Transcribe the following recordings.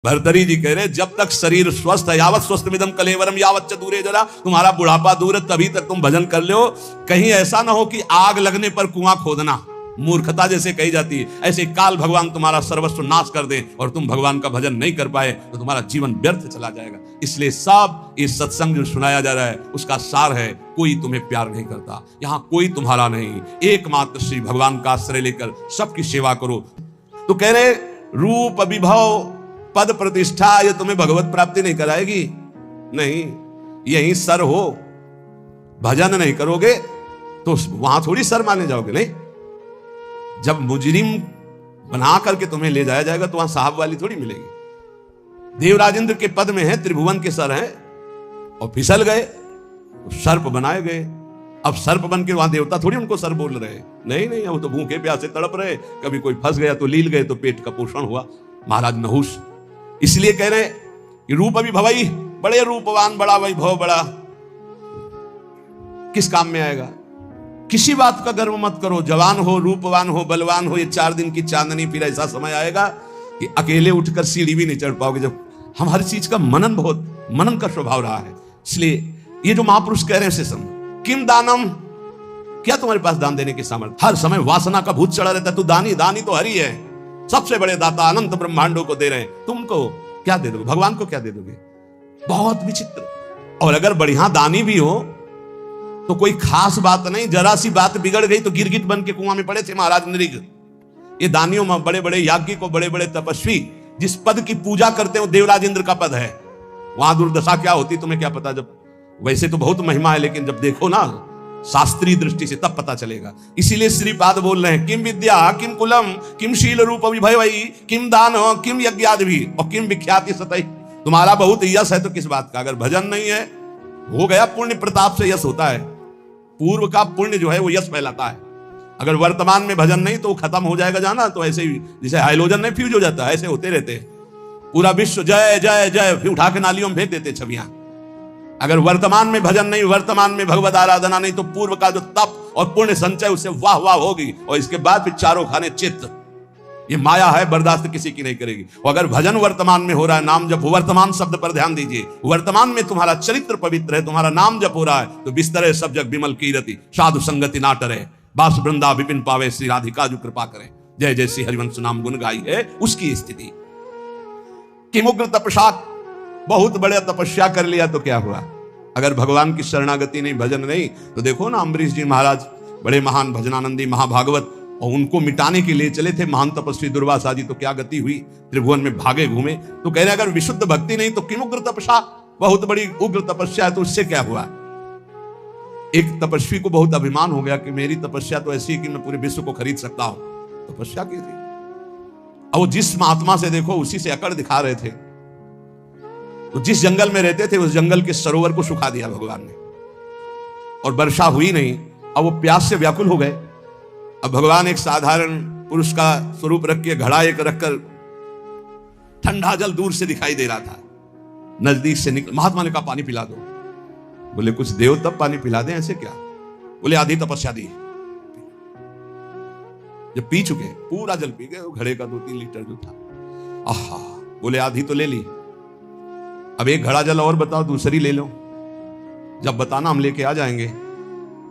भर्तरी जी कह रहे जब तक शरीर स्वस्थ है, यावत स्वस्थमिदं कलेवरम यावत च दूरे जरा, तुम्हारा बुढ़ापा दूर है तभी तक तुम भजन कर लो। कहीं ऐसा ना हो कि आग लगने पर कुआं खोदना, मूर्खता जैसे कही जाती है, ऐसे काल भगवान तुम्हारा सर्वस्व नाश कर दे और तुम भगवान का भजन नहीं कर पाए तो तुम्हारा जीवन व्यर्थ चला जाएगा। इसलिए सब ये सत्संग जो सुनाया जा रहा है उसका सार है, कोई तुम्हें प्यार नहीं करता, यहां कोई तुम्हारा नहीं, एकमात्र श्री भगवान का आश्रय लेकर सबकी सेवा करो। तो कह रहे रूप विभव पद प्रतिष्ठा ये तुम्हें भगवत प्राप्ति नहीं कराएगी, नहीं, यही सर हो, भजन नहीं करोगे तो वहां थोड़ी सर माने जाओगे। नहीं, जब मुजरिम बना करके तुम्हें ले जाया जाएगा तो वहां साहब वाली थोड़ी मिलेगी। देवराजेंद्र के पद में है, त्रिभुवन के सर हैं, और फिसल गए तो सर्प बनाए गए। अब सर्प बन के वहां देवता थोड़ी उनको सर बोल रहे, नहीं नहीं, वो तो भूखे प्यासे तड़प रहे, कभी कोई फंस गया तो लील गए तो पेट का पोषण हुआ। महाराज नहुष इसलिए कह रहे कि रूप अभी भवई, बड़े रूपवान, बड़ा वैभव, बड़ा किस काम में आएगा। किसी बात का गर्व मत करो, जवान हो, रूपवान हो, बलवान हो, ये 4 दिन की चांदनी, फिर ऐसा समय आएगा कि अकेले उठकर सीढ़ी भी नहीं चढ़ पाओगे। जब हम हर चीज का मनन का स्वभाव रहा है, इसलिए ये जो महापुरुष कह रहे हैं से किम दानम, क्या तुम्हारे पास दान देने की सामर्थ्य। हर समय वासना का भूत चढ़ा रहता है, तू दानी, दानी तो हरि है, सबसे बड़े दाता, अनंत ब्रह्मांडों को दे रहे हैं, तुमको क्या दे दोगे, भगवान को क्या दे दोगे। बहुत विचित्र। और अगर बढ़िया दानी भी हो तो कोई खास बात नहीं, जरा सी बात बिगड़ गई तो गिरगिट बन के कुआं में पड़े थे महाराज नृग। ये दानियों में बड़े बड़े याज्ञिक और बड़े बड़े तपस्वी जिस पद की पूजा करते हैं वो देवराजेंद्र का पद है, वहां दुर्दशा क्या होती तुम्हें क्या पता। जब वैसे तो बहुत महिमा है, लेकिन जब देखो ना शास्त्रीय दृष्टि से तब पता चलेगा। इसीलिए श्रीपाद बोल रहे हैं किम विद्या किम कुलम किम शील रूप विभवई किम दान किम यज्ञादि और किम विख्याति सतई। तुम्हारा बहुत यश है तो किस बात का, अगर भजन नहीं है, हो गया पुण्य प्रताप से यश होता है, पूर्व का पुण्य जो है वो यश फैलाता है। अगर वर्तमान में भजन नहीं तो वो खत्म हो जाएगा जाना, तो ऐसे ही जैसे हाइड्रोजन नहीं फ्यूज हो जाता है, ऐसे होते रहते हैं। पूरा विश्व जय जय जय, फिर उठा के नालियों में फेंक देते छवियां। अगर वर्तमान में भजन नहीं, वर्तमान में भगवत आराधना नहीं, तो पूर्व का जो तप और पुण्य संचय उससे वाह वाह होगी, और इसके बाद फिर चारों खाने चित्त। ये माया है, बर्दाश्त किसी की नहीं करेगी। और अगर भजन वर्तमान में हो रहा है, नाम जप, वर्तमान शब्द पर ध्यान दीजिए, वर्तमान में तुम्हारा चरित्र पवित्र है, तुम्हारा नाम जप हो रहा है, तो बिस्तरे सब जग विमल कीरति, साधु संगति ना टरे, बास वृंदा विपिन पावे, श्री राधिका जो कृपा करे, जय जय श्री हरिवंश नाम गुण गाई है उसकी स्थिति। किमुग्र तपस्या, बहुत बड़े तपस्या कर लिया तो क्या हुआ, अगर भगवान की शरणागति नहीं, भजन नहीं, तो देखो ना अम्बरीश जी महाराज बड़े महान भजनानंदी महाभागवत, और उनको मिटाने के लिए चले थे महान तपस्वी दुर्वासा जी, तो क्या गति हुई, त्रिभुवन में भागे घूमे। तो कह रहे अगर विशुद्ध भक्ति नहीं तो किम उग्र तपस्या, बहुत बड़ी उग्र तपस्या है, तो उससे क्या हुआ। एक तपस्वी को बहुत अभिमान हो गया कि मेरी तपस्या तो ऐसी है कि मैं पूरे विश्व को खरीद सकता हूं, तपस्या की थी। अब वो जिस महात्मा से देखो उसी से अकड़ दिखा रहे थे, तो जिस जंगल में रहते थे उस जंगल के सरोवर को सुखा दिया भगवान ने, और वर्षा हुई नहीं। अब वो प्यास से व्याकुल हो गए। अब भगवान एक साधारण पुरुष का स्वरूप रख के घड़ा एक रखकर, ठंडा जल दूर से दिखाई दे रहा था, नजदीक से निकल, महात्मा ने कहा पानी पिला दो। बोले कुछ देव तब पानी पिला दें, ऐसे क्या। बोले आधी तपस्या दी। जब पी चुके, पूरा जल पी गए, घड़े का 2-3 लीटर जो था। आहा, बोले आधी तो ले ली, अब एक घड़ा जल और बताओ, दूसरी ले लो, जब बताना हम लेके आ जाएंगे।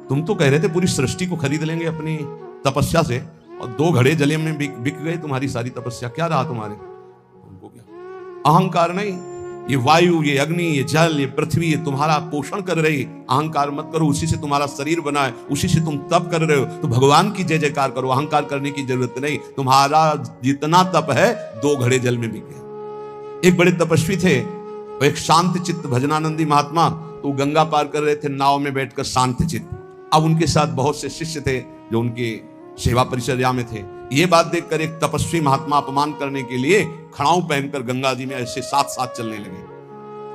तुम तो कह रहे थे पूरी सृष्टि को खरीद लेंगे अपनी तपस्या से, और 2 घड़े जले में बिक गए तुम्हारी सारी तपस्या, क्या रहा तुम्हारे। उनको क्या अहंकार नहीं, ये वायु, ये अग्नि, ये जल, ये पृथ्वी, ये तुम्हारा पोषण कर रही। अहंकार मत करो, उसी से तुम्हारा शरीर बना है, उसी से तुम तप कर रहे हो, तो भगवान की जय जयकार करो, अहंकार करने की जरूरत नहीं। तुम्हारा जितना तप है 2 घड़े जल में बिक गया। एक बड़े तपस्वी थे, वो एक शांत चित्त भजनानंदी महात्मा, तो गंगा पार कर रहे थे नाव में बैठकर शांत चित्त। अब उनके साथ बहुत से शिष्य थे जो उनके सेवा परिचर्या में थे। ये बात देखकर एक तपस्वी महात्मा अपमान करने के लिए खड़ाऊ पहनकर गंगा जी में ऐसे साथ साथ चलने लगे।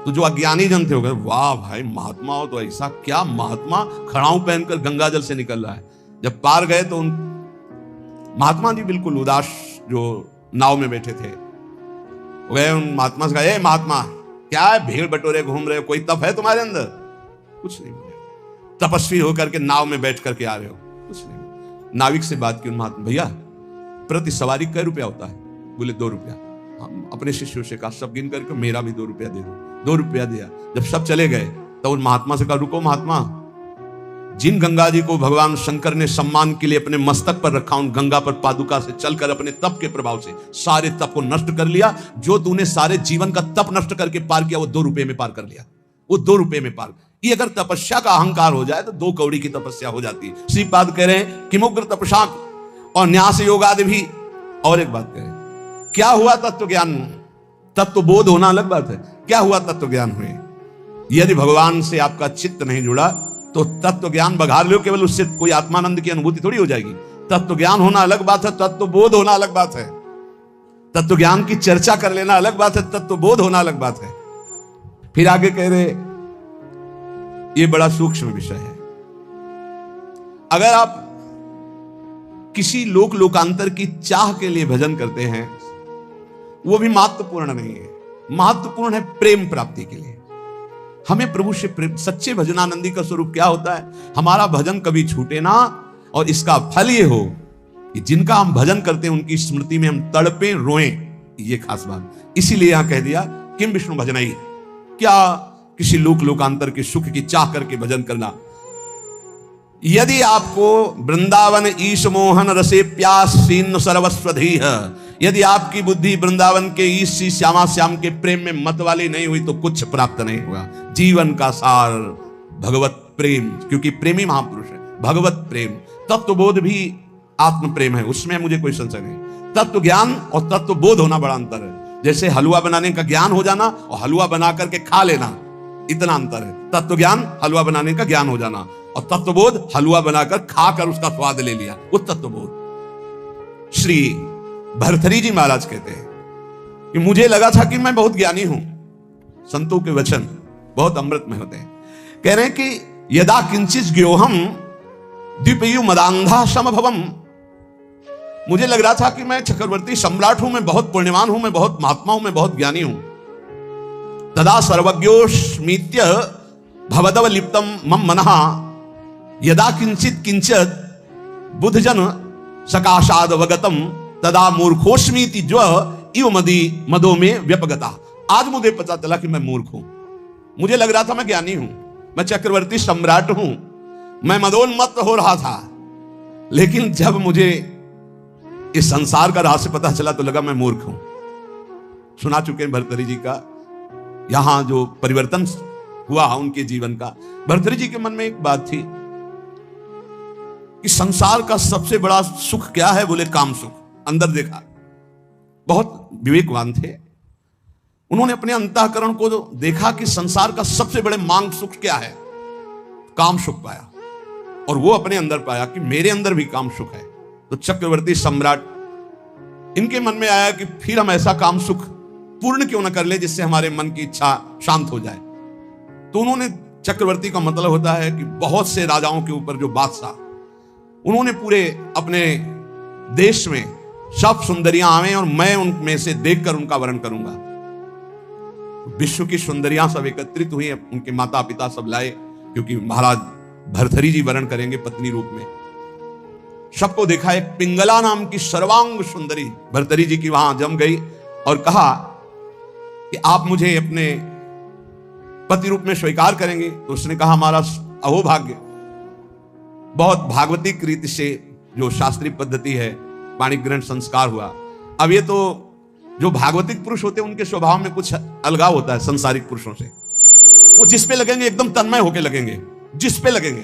तो जो अज्ञानी जन थे वो कहे वाह भाई महात्मा हो तो ऐसा, क्या महात्मा खड़ाऊ पहनकर गंगा जल से निकल रहा है। जब पार गए तो उन महात्मा जी बिल्कुल उदास जो नाव में बैठे थे, गए उन महात्मा से कहा, महात्मा क्या है, भीड़ बटोरे घूम रहे हो, कोई तप है तुम्हारे अंदर। कुछ नहीं, तपस्वी होकर के नाव में बैठ करके आ रहे हो, कुछ नहीं। नाविक से बात की उन महात्मा, भैया प्रति सवारी कै रुपया होता है। बोले 2 रुपया। हम अपने शिष्यों से कहा, सब गिन करके मेरा भी 2 रुपया दे दो। 2 रुपया दिया। जब सब चले गए तो उन महात्मा से कहा, रुको महात्मा, जिन गंगा जी को भगवान शंकर ने सम्मान के लिए अपने मस्तक पर रखा, उन गंगा पर पादुका से चलकर अपने तप के प्रभाव से सारे तप को नष्ट कर लिया। जो तूने सारे जीवन का तप नष्ट करके पार किया, वो 2 रुपये में पार कर लिया। वो 2 रुपये में पार। ये अगर तपस्या का अहंकार हो जाए तो 2 कौड़ी की तपस्या हो जाती है। श्रीपाद कह रहे हैं कि मुग्र तपसा और न्यास योगादि भी। और एक बात करें, क्या हुआ तत्व ज्ञान? तत्व बोध होना अलग बात है। क्या हुआ तत्व ज्ञान हुए? यदि भगवान से आपका चित्त नहीं जुड़ा तो तत्व ज्ञान बघार लो, केवल उससे कोई आत्मानंद की अनुभूति थोड़ी हो जाएगी। तत्व ज्ञान होना अलग बात है, तत्व बोध होना अलग बात है। तत्व ज्ञान की चर्चा कर लेना अलग बात है, तत्व बोध होना अलग बात है। फिर आगे कह रहे, ये बड़ा सूक्ष्म विषय है। अगर आप किसी लोक लोकांतर की चाह के लिए भजन करते हैं, वो भी महत्वपूर्ण नहीं है। महत्वपूर्ण है प्रेम प्राप्ति के लिए। हमें प्रभु से प्रेम। सच्चे भजनानंदी का स्वरूप क्या होता है? हमारा भजन कभी छूटे ना, और इसका फल ये हो कि जिनका हम भजन करते हैं उनकी स्मृति में हम तड़पे रोएं। ये खास बात। इसीलिए यहां कह दिया किम विष्णु भजनई, क्या किसी लोक लोकांतर के सुख की चाह करके भजन करना। यदि आपको वृंदावन ईश मोहन रसे प्यास सीन सर्वस्वधी है, यदि आपकी बुद्धि वृंदावन के ईश श्यामा श्याम के प्रेम में मत वाली नहीं हुई तो कुछ प्राप्त नहीं हुआ। जीवन का सार भगवत प्रेम, क्योंकि प्रेमी महापुरुष है। भगवत प्रेम, तत्वबोध भी आत्म प्रेम है, उसमें मुझे कोई संशय नहीं। तत्व ज्ञान और तत्व बोध होना बड़ा अंतर है। जैसे हलवा बनाने का ज्ञान हो जाना और हलवा बना करके खा लेना, इतना अंतर है। तत्व ज्ञान हलवा बनाने का ज्ञान हो जाना, और तत्वबोध हलवा बनाकर खाकर उसका स्वाद ले लिया, वो तत्वबोध। श्री भरथरी जी महाराज कहते हैं कि मुझे लगा था कि मैं बहुत ज्ञानी हूं। संतों के वचन बहुत अमृतमय होते हैं। कह रहे हैं कि यदा किंचित ज्ञोहम द्विपयु मदांधा समभवम, मुझे लग रहा था कि मैं चक्रवर्ती सम्राट हूं, मैं बहुत पुण्यवान हूं, मैं बहुत महात्मा हूं, मैं बहुत ज्ञानी हूं। तदा सर्वज्ञोस्मीत्य भवदव लिप्तम मम मनः यदा किंचित किंचित बुद्धजन सकाशाद वगतम तदा मूर्खोस्मीति ज्व इव मदी मदो में व्यपगता। आज मुझे पता चला कि मैं मूर्ख हूं। मुझे लग रहा था मैं ज्ञानी हूं, मैं चक्रवर्ती सम्राट हूं, मैं मदोन्मत्त हो रहा था। लेकिन जब मुझे इस संसार का रहस्य पता चला तो लगा मैं मूर्ख हूं। सुना चुके हैं भर्तृहरि जी का यहां जो परिवर्तन हुआ उनके जीवन का। भर्तृहरि जी के मन में एक बात थी कि संसार का सबसे बड़ा सुख क्या है? बोले काम सुख। अंदर देखा, बहुत विवेकवान थे। उन्होंने अपने अंतःकरण को देखा कि संसार का सबसे बड़े मांग सुख क्या है? काम सुख पाया, और वो अपने अंदर पाया कि मेरे अंदर भी काम सुख है। तो चक्रवर्ती सम्राट, इनके मन में आया कि फिर हम ऐसा काम सुख पूर्ण क्यों न कर ले जिससे हमारे मन की इच्छा शांत हो जाए। तो उन्होंने, चक्रवर्ती का मतलब होता है कि बहुत से राजाओं के ऊपर जो बादशाह, उन्होंने पूरे अपने देश में सब सुंदरियां आवे और मैं उनमें से देखकर उनका वर्ण करूंगा। विश्व की सुंदरियां सब एकत्रित हुई, उनके माता पिता सब लाए, क्योंकि महाराज भर्तृहरि जी वर्ण करेंगे पत्नी रूप में। सबको देखा, एक पिंगला नाम की सर्वांग सुंदरी भर्तृहरि जी की वहां जम गई और कहा कि आप मुझे अपने पति रूप में स्वीकार करेंगे? तो उसने कहा हमारा अहोभाग्य। बहुत भागवतिक रीति से जो शास्त्रीय पद्धति है, पाणिक ग्रहण संस्कार हुआ। अब ये तो जो भागवतिक पुरुष होते हैं उनके स्वभाव में कुछ अलगाव होता है संसारिक पुरुषों से। वो जिस पे लगेंगे एकदम तन्मय होके लगेंगे, जिस पे लगेंगे।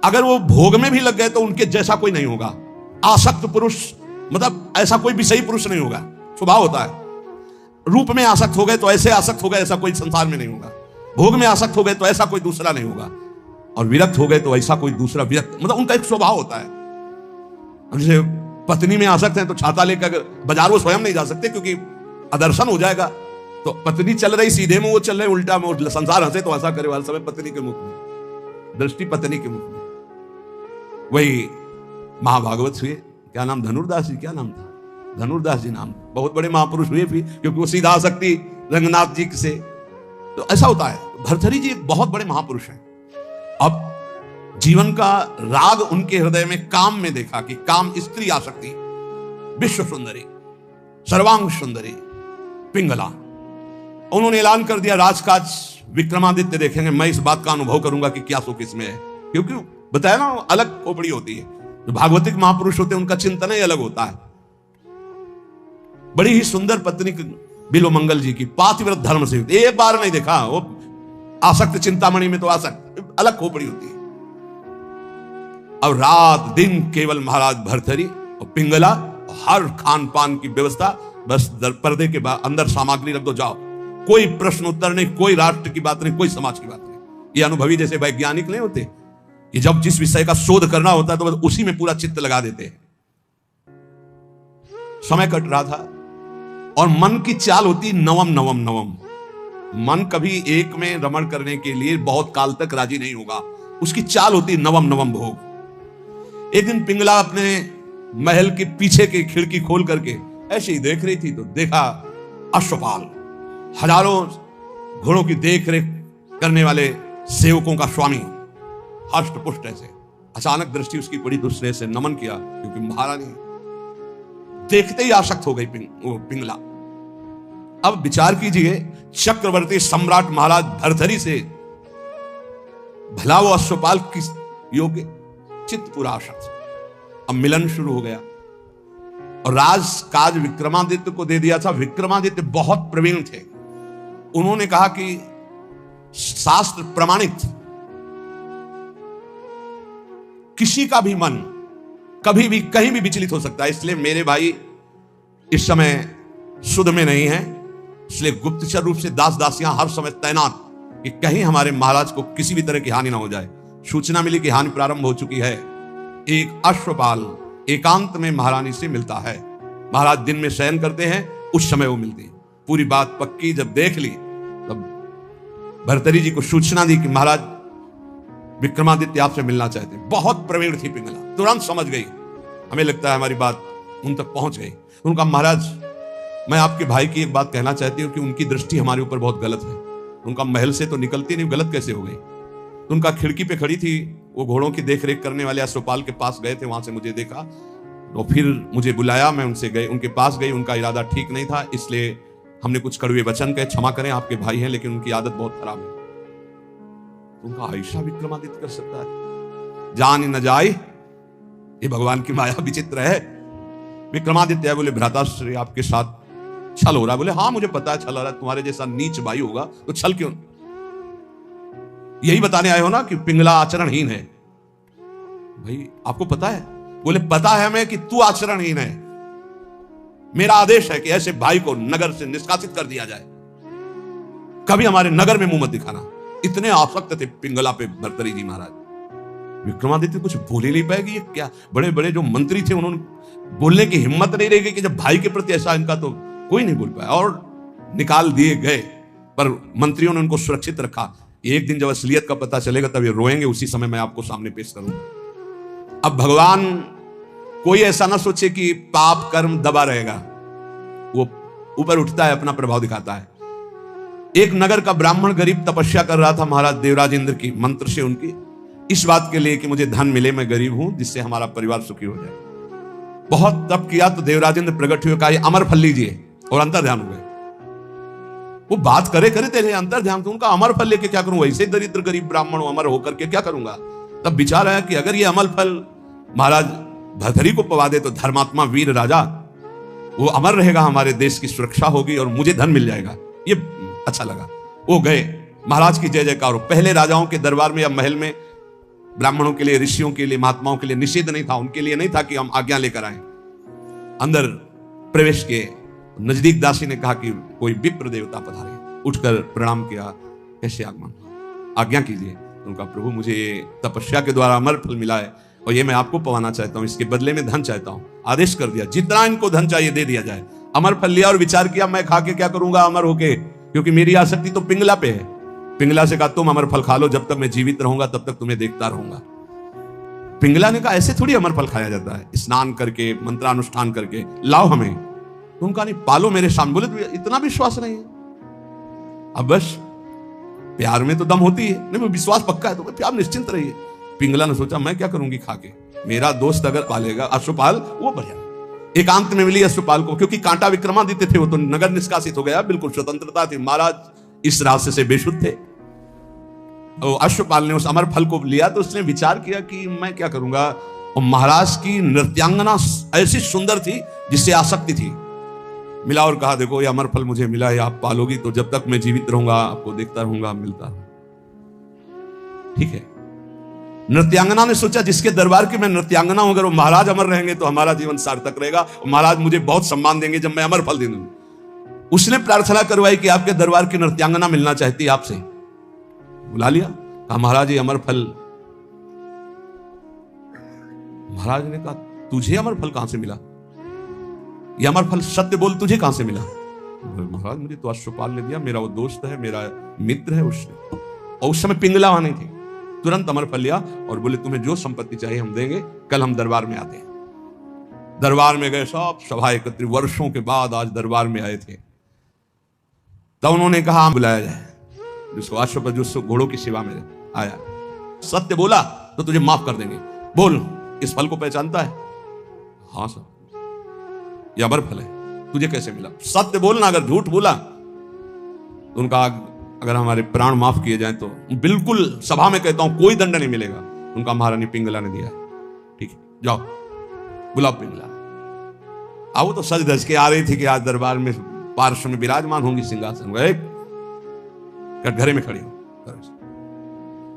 अगर वो भोग में भी लग गए तो उनके जैसा कोई नहीं होगा। आसक्त पुरुष मतलब ऐसा कोई विषयी पुरुष नहीं होगा, स्वभाव होता है। रूप में आसक्त हो गए तो ऐसे आसक्त हो गए, ऐसा कोई संसार में नहीं होगा। भोग में आसक्त हो गए तो ऐसा कोई दूसरा नहीं होगा, और विरक्त हो गए तो ऐसा कोई दूसरा विरक्त, मतलब उनका एक स्वभाव होता है। जैसे पत्नी में आसक्त हैं तो छाता लेकर बाजार वो स्वयं नहीं जा सकते क्योंकि अदर्शन हो जाएगा। तो पत्नी चल रही सीधे में, वो चल रहे उल्टा में, संसार हंसे तो ऐसा करे वाला समय पत्नी के मुख में, दृष्टि पत्नी के मुख में। वही महाभागवत हुए, क्या नाम, धनुर्दास जी, क्या नाम था, धनुर्दास जी नाम, बहुत बड़े महापुरुष हुए भी, क्योंकि वो सीधा आसक्ति रंगनाथ जी से। तो ऐसा होता है। भर्तृहरि जी बहुत बड़े महापुरुष हैं। अब जीवन का राग उनके हृदय में काम में देखा कि काम स्त्री आसक्ति, विश्व सुंदरी, सर्वांग सुंदरी पिंगला। उन्होंने ऐलान कर दिया राजकाज विक्रमादित्य देखेंगे, मैं इस बात का अनुभव करूंगा कि क्या सुख इसमें है। क्योंकि बताया ना, अलग खोपड़ी होती है। जो भागवतिक महापुरुष होते हैं उनका चिंतन ही अलग होता है। बड़ी ही सुंदर पत्नी बिल्वमंगल जी की, पातिव्रत धर्म से, एक बार नहीं देखा। वो आसक्त चिंतामणि में तो आसक्त, अलग खोपड़ी होती है। अब रात दिन केवल महाराज भर्तरी और पिंगला, हर खान पान की व्यवस्था, बस पर्दे के अंदर सामग्री रख दो, जाओ। कोई प्रश्न उत्तर नहीं, कोई राष्ट्र की बात नहीं, कोई समाज की बात नहीं। ये अनुभवी जैसे वैज्ञानिक नहीं होते कि जब जिस विषय का शोध करना होता है तो बस उसी में पूरा चित्त लगा देते हैं। समय कट रहा था और मन की चाल होती नवम नवम नवम। मन कभी एक में रमण करने के लिए बहुत काल तक राजी नहीं होगा, उसकी चाल होती नवम नवम भोग। एक दिन पिंगला अपने महल के पीछे की खिड़की खोल करके ऐसे ही देख रही थी तो देखा अश्वपाल, हजारों घोड़ों की देख रेख करने वाले सेवकों का स्वामी, हष्ट पुष्ट ऐसे। अचानक दृष्टि उसकी पड़ी, दूसरे से नमन किया, क्योंकि महारानी देखते ही आसक्त हो गई पिंगला। अब विचार कीजिए, चक्रवर्ती सम्राट महाराज भर्तरी से भला वो अश्वपाल किस योग्य, चित्त पूरा आसक्त। अब मिलन शुरू हो गया और राजकाज विक्रमादित्य को दे दिया था। विक्रमादित्य बहुत प्रवीण थे। उन्होंने कहा कि शास्त्र प्रमाणित किसी का भी मन कभी भी कहीं भी विचलित हो सकता है। इसलिए मेरे भाई इस समय सुध में नहीं है, इसलिए गुप्तचर रूप से दास दासियां हर समय तैनात कि कहीं हमारे महाराज को किसी भी तरह की हानि ना हो जाए। सूचना मिली कि हानि प्रारंभ हो चुकी है। एक अश्वपाल एकांत में महारानी से मिलता है। महाराज दिन में शयन करते हैं, उस समय वो मिलती है। पूरी बात पक्की जब देख ली तब भर्तरी जी को सूचना दी कि महाराज विक्रमादित्य आपसे मिलना चाहते हैं। बहुत प्रवीण थी पिंगला, तुरंत समझ गई। हमें लगता है हमारी बात उन तक पहुंच गई। उनका महाराज मैं आपके भाई की एक बात कहना चाहती हूँ कि उनकी दृष्टि हमारे ऊपर बहुत गलत है। उनका महल से तो निकलती नहीं, गलत कैसे हो गई? तो उनका खिड़की पे खड़ी थी, वो घोड़ों की देख रेख करने वाले अश्वपाल के पास गए थे, वहां से मुझे देखा तो फिर मुझे बुलाया, मैं उनके पास गई। उनका इरादा ठीक नहीं था, इसलिए हमने कुछ कड़वे वचन कहे, क्षमा करें आपके भाई हैं लेकिन उनकी आदत बहुत खराब है। उनका ऐसा विक्रमादित्य कर सकता है? जान न जाए, ये भगवान की माया विचित्र है। विक्रमादित्य बोले भ्राताश्री आपके साथ छल हो रहा है। बोले हाँ मुझे पता है छल हो रहा है, तुम्हारे जैसा नीच भाई होगा तो छल क्यों? यही बताने आए हो ना कि पिंगला आचरणहीन है। भाई आपको पता है? बोले पता है हमें कि तू आचरणहीन है। मेरा आदेश है कि ऐसे भाई को नगर से निष्कासित कर दिया जाए, कभी हमारे नगर में मुंह मत दिखाना। इतने आसक्त थे पिंगला पे भर्तरी जी महाराज। विक्रमादित्य कुछ बोल ही नहीं पाएगी। ये क्या बड़े बड़े जो मंत्री थे उन्होंने बोलने की हिम्मत नहीं रहेगी कि जब भाई के प्रति ऐसा, इनका तो कोई नहीं बोल पाया और निकाल दिए गए। पर मंत्रियों ने उनको सुरक्षित रखा। एक दिन जब असलियत का पता चलेगा तब ये रोएंगे, उसी समय मैं आपको सामने पेश करूंगा। अब भगवान कोई ऐसा ना सोचे कि पाप कर्म दबा रहेगा, वो ऊपर उठता है, अपना प्रभाव दिखाता है। एक नगर का ब्राह्मण गरीब तपस्या कर रहा था महाराज देवराज इंद्र की मंत्र से उनकी, इस बात के लिए कि मुझे धन मिले, मैं गरीब हूं, जिससे हमारा परिवार सुखी हो जाए। बहुत तप किया तो देवराज इंद्र प्रकट हुए, कहा अमर फल लीजिए, और अंतर ध्यान हुए। वो बात करे करे तेरे अंतर ध्यान, तो उनका अमर फल लेके क्या करूं? वैसे दरिद्र गरीब ब्राह्मण अमर होकर के क्या करूंगा? तब विचार आया कि अगर ये अमर फल महाराज भर्तरी को पवा दे तो धर्मात्मा वीर राजा वो अमर रहेगा, हमारे देश की सुरक्षा होगी और मुझे धन मिल जाएगा। ये अच्छा लगा। वो गए, महाराज की जय जयकार। पहले राजाओं के दरबार में या महल में ब्राह्मणों के लिए, ऋषियों के लिए, महात्माओं के लिए निषेध नहीं था, उनके लिए नहीं था कि हम आज्ञा लेकर आए। अंदर प्रवेश किए, नजदीक दासी ने कहा कि कोई विप्र देवता पधारे। उठकर प्रणाम किया, कैसे आगमन, आज्ञा कीजिए। उनका प्रभु मुझे तपस्या के द्वारा अमर फल मिला है और ये मैं आपको पवाना चाहता हूं, इसके बदले में धन चाहता हूं। आदेश कर दिया जितना इनको धन चाहिए दे दिया जाए। अमर फल लिया और विचार किया मैं खा के क्या करूंगा अमर होके, क्योंकि मेरी आसक्ति तो पिंगला पे है। पिंगला से कहा तुम अमर फल खा लो, जब तक मैं जीवित रहूंगा तब तक तुम्हें देखता रहूंगा। पिंगला ने कहा ऐसे थोड़ी अमर फल खाया जाता है, स्नान करके मंत्रानुष्ठान करके लाओ हमें। तुम कहा नहीं पालो मेरे सामने। बोले इतना विश्वास नहीं है? अब बस प्यार में तो दम होती है, नहीं विश्वास पक्का है तो प्यार निश्चिंत रहिए। पिंगला ने सोचा मैं क्या करूंगी खा के, मेरा दोस्त अगर पालेगा अश्वपाल वो बढ़िया। एकांत में मिली अश्वपाल को, क्योंकि कांटा विक्रमादित्य थे, वो तो नगर निष्कासित हो गया, बिल्कुल स्वतंत्रता थी, महाराज इस रास्ते से बेशुद्ध थे। तो अश्वपाल ने उस अमर फल को लिया, तो उसने विचार किया कि मैं क्या करूंगा। और महाराज की नृत्यांगना ऐसी सुंदर थी जिससे आसक्ति थी, मिला और कहा देखो ये अमर फल मुझे मिला है, आप पालोगी तो जब तक मैं जीवित रहूंगा आपको देखता रहूंगा, मिलता रहूंगा। ठीक है। नृत्यांगना ने सोचा जिसके दरबार की मैं नृत्यांगना हूं, अगर वो महाराज अमर रहेंगे तो हमारा जीवन सार्थक रहेगा और महाराज मुझे बहुत सम्मान देंगे जब मैं अमर फल दे दूंगा। उसने प्रार्थना करवाई कि आपके दरबार की नृत्यांगना मिलना चाहती है आपसे। बुला लिया, कहा महाराज ये अमर फल। महाराज ने कहा तुझे अमर फल कहां से मिला, ये अमर फल सत्य बोल तुझे कहां से मिला। महाराज मुझे तो अश्वपाल ने दिया, मेरा वो दोस्त है, मेरा मित्र है उसने। और उस समय पिंगला वहां नहीं थी, तुरंत अमर फल लिया और बोले तुम्हें जो संपत्ति चाहिए हम देंगे, कल हम दरबार में आते हैं। दरबार में गए, सब सभा एकत्रित, वर्षों के बाद आज दरबार में आए थे। तब उन्होंने कहा बुलाया जाए जिसको अश्व जो घोड़ों की सेवा में आया, सत्य बोला तो तुझे माफ कर देंगे, बोल इस फल को पहचानता है। हाँ सर, यह अमर फल है, तुझे कैसे मिला, सत्य बोलना, अगर झूठ बोला तो उनका अगर हमारे प्राण माफ किए जाएं तो बिल्कुल सभा में कहता हूं कोई दंड नहीं मिलेगा। उनका महारानी पिंगला ने दिया। ठीक है, जाओ बुलाओ पिंगला। आओ तो सज धज के आ रही थी कि आज दरबार में पार्श्व में विराजमान होंगी सिंहासन, कटघरे में खड़ी हो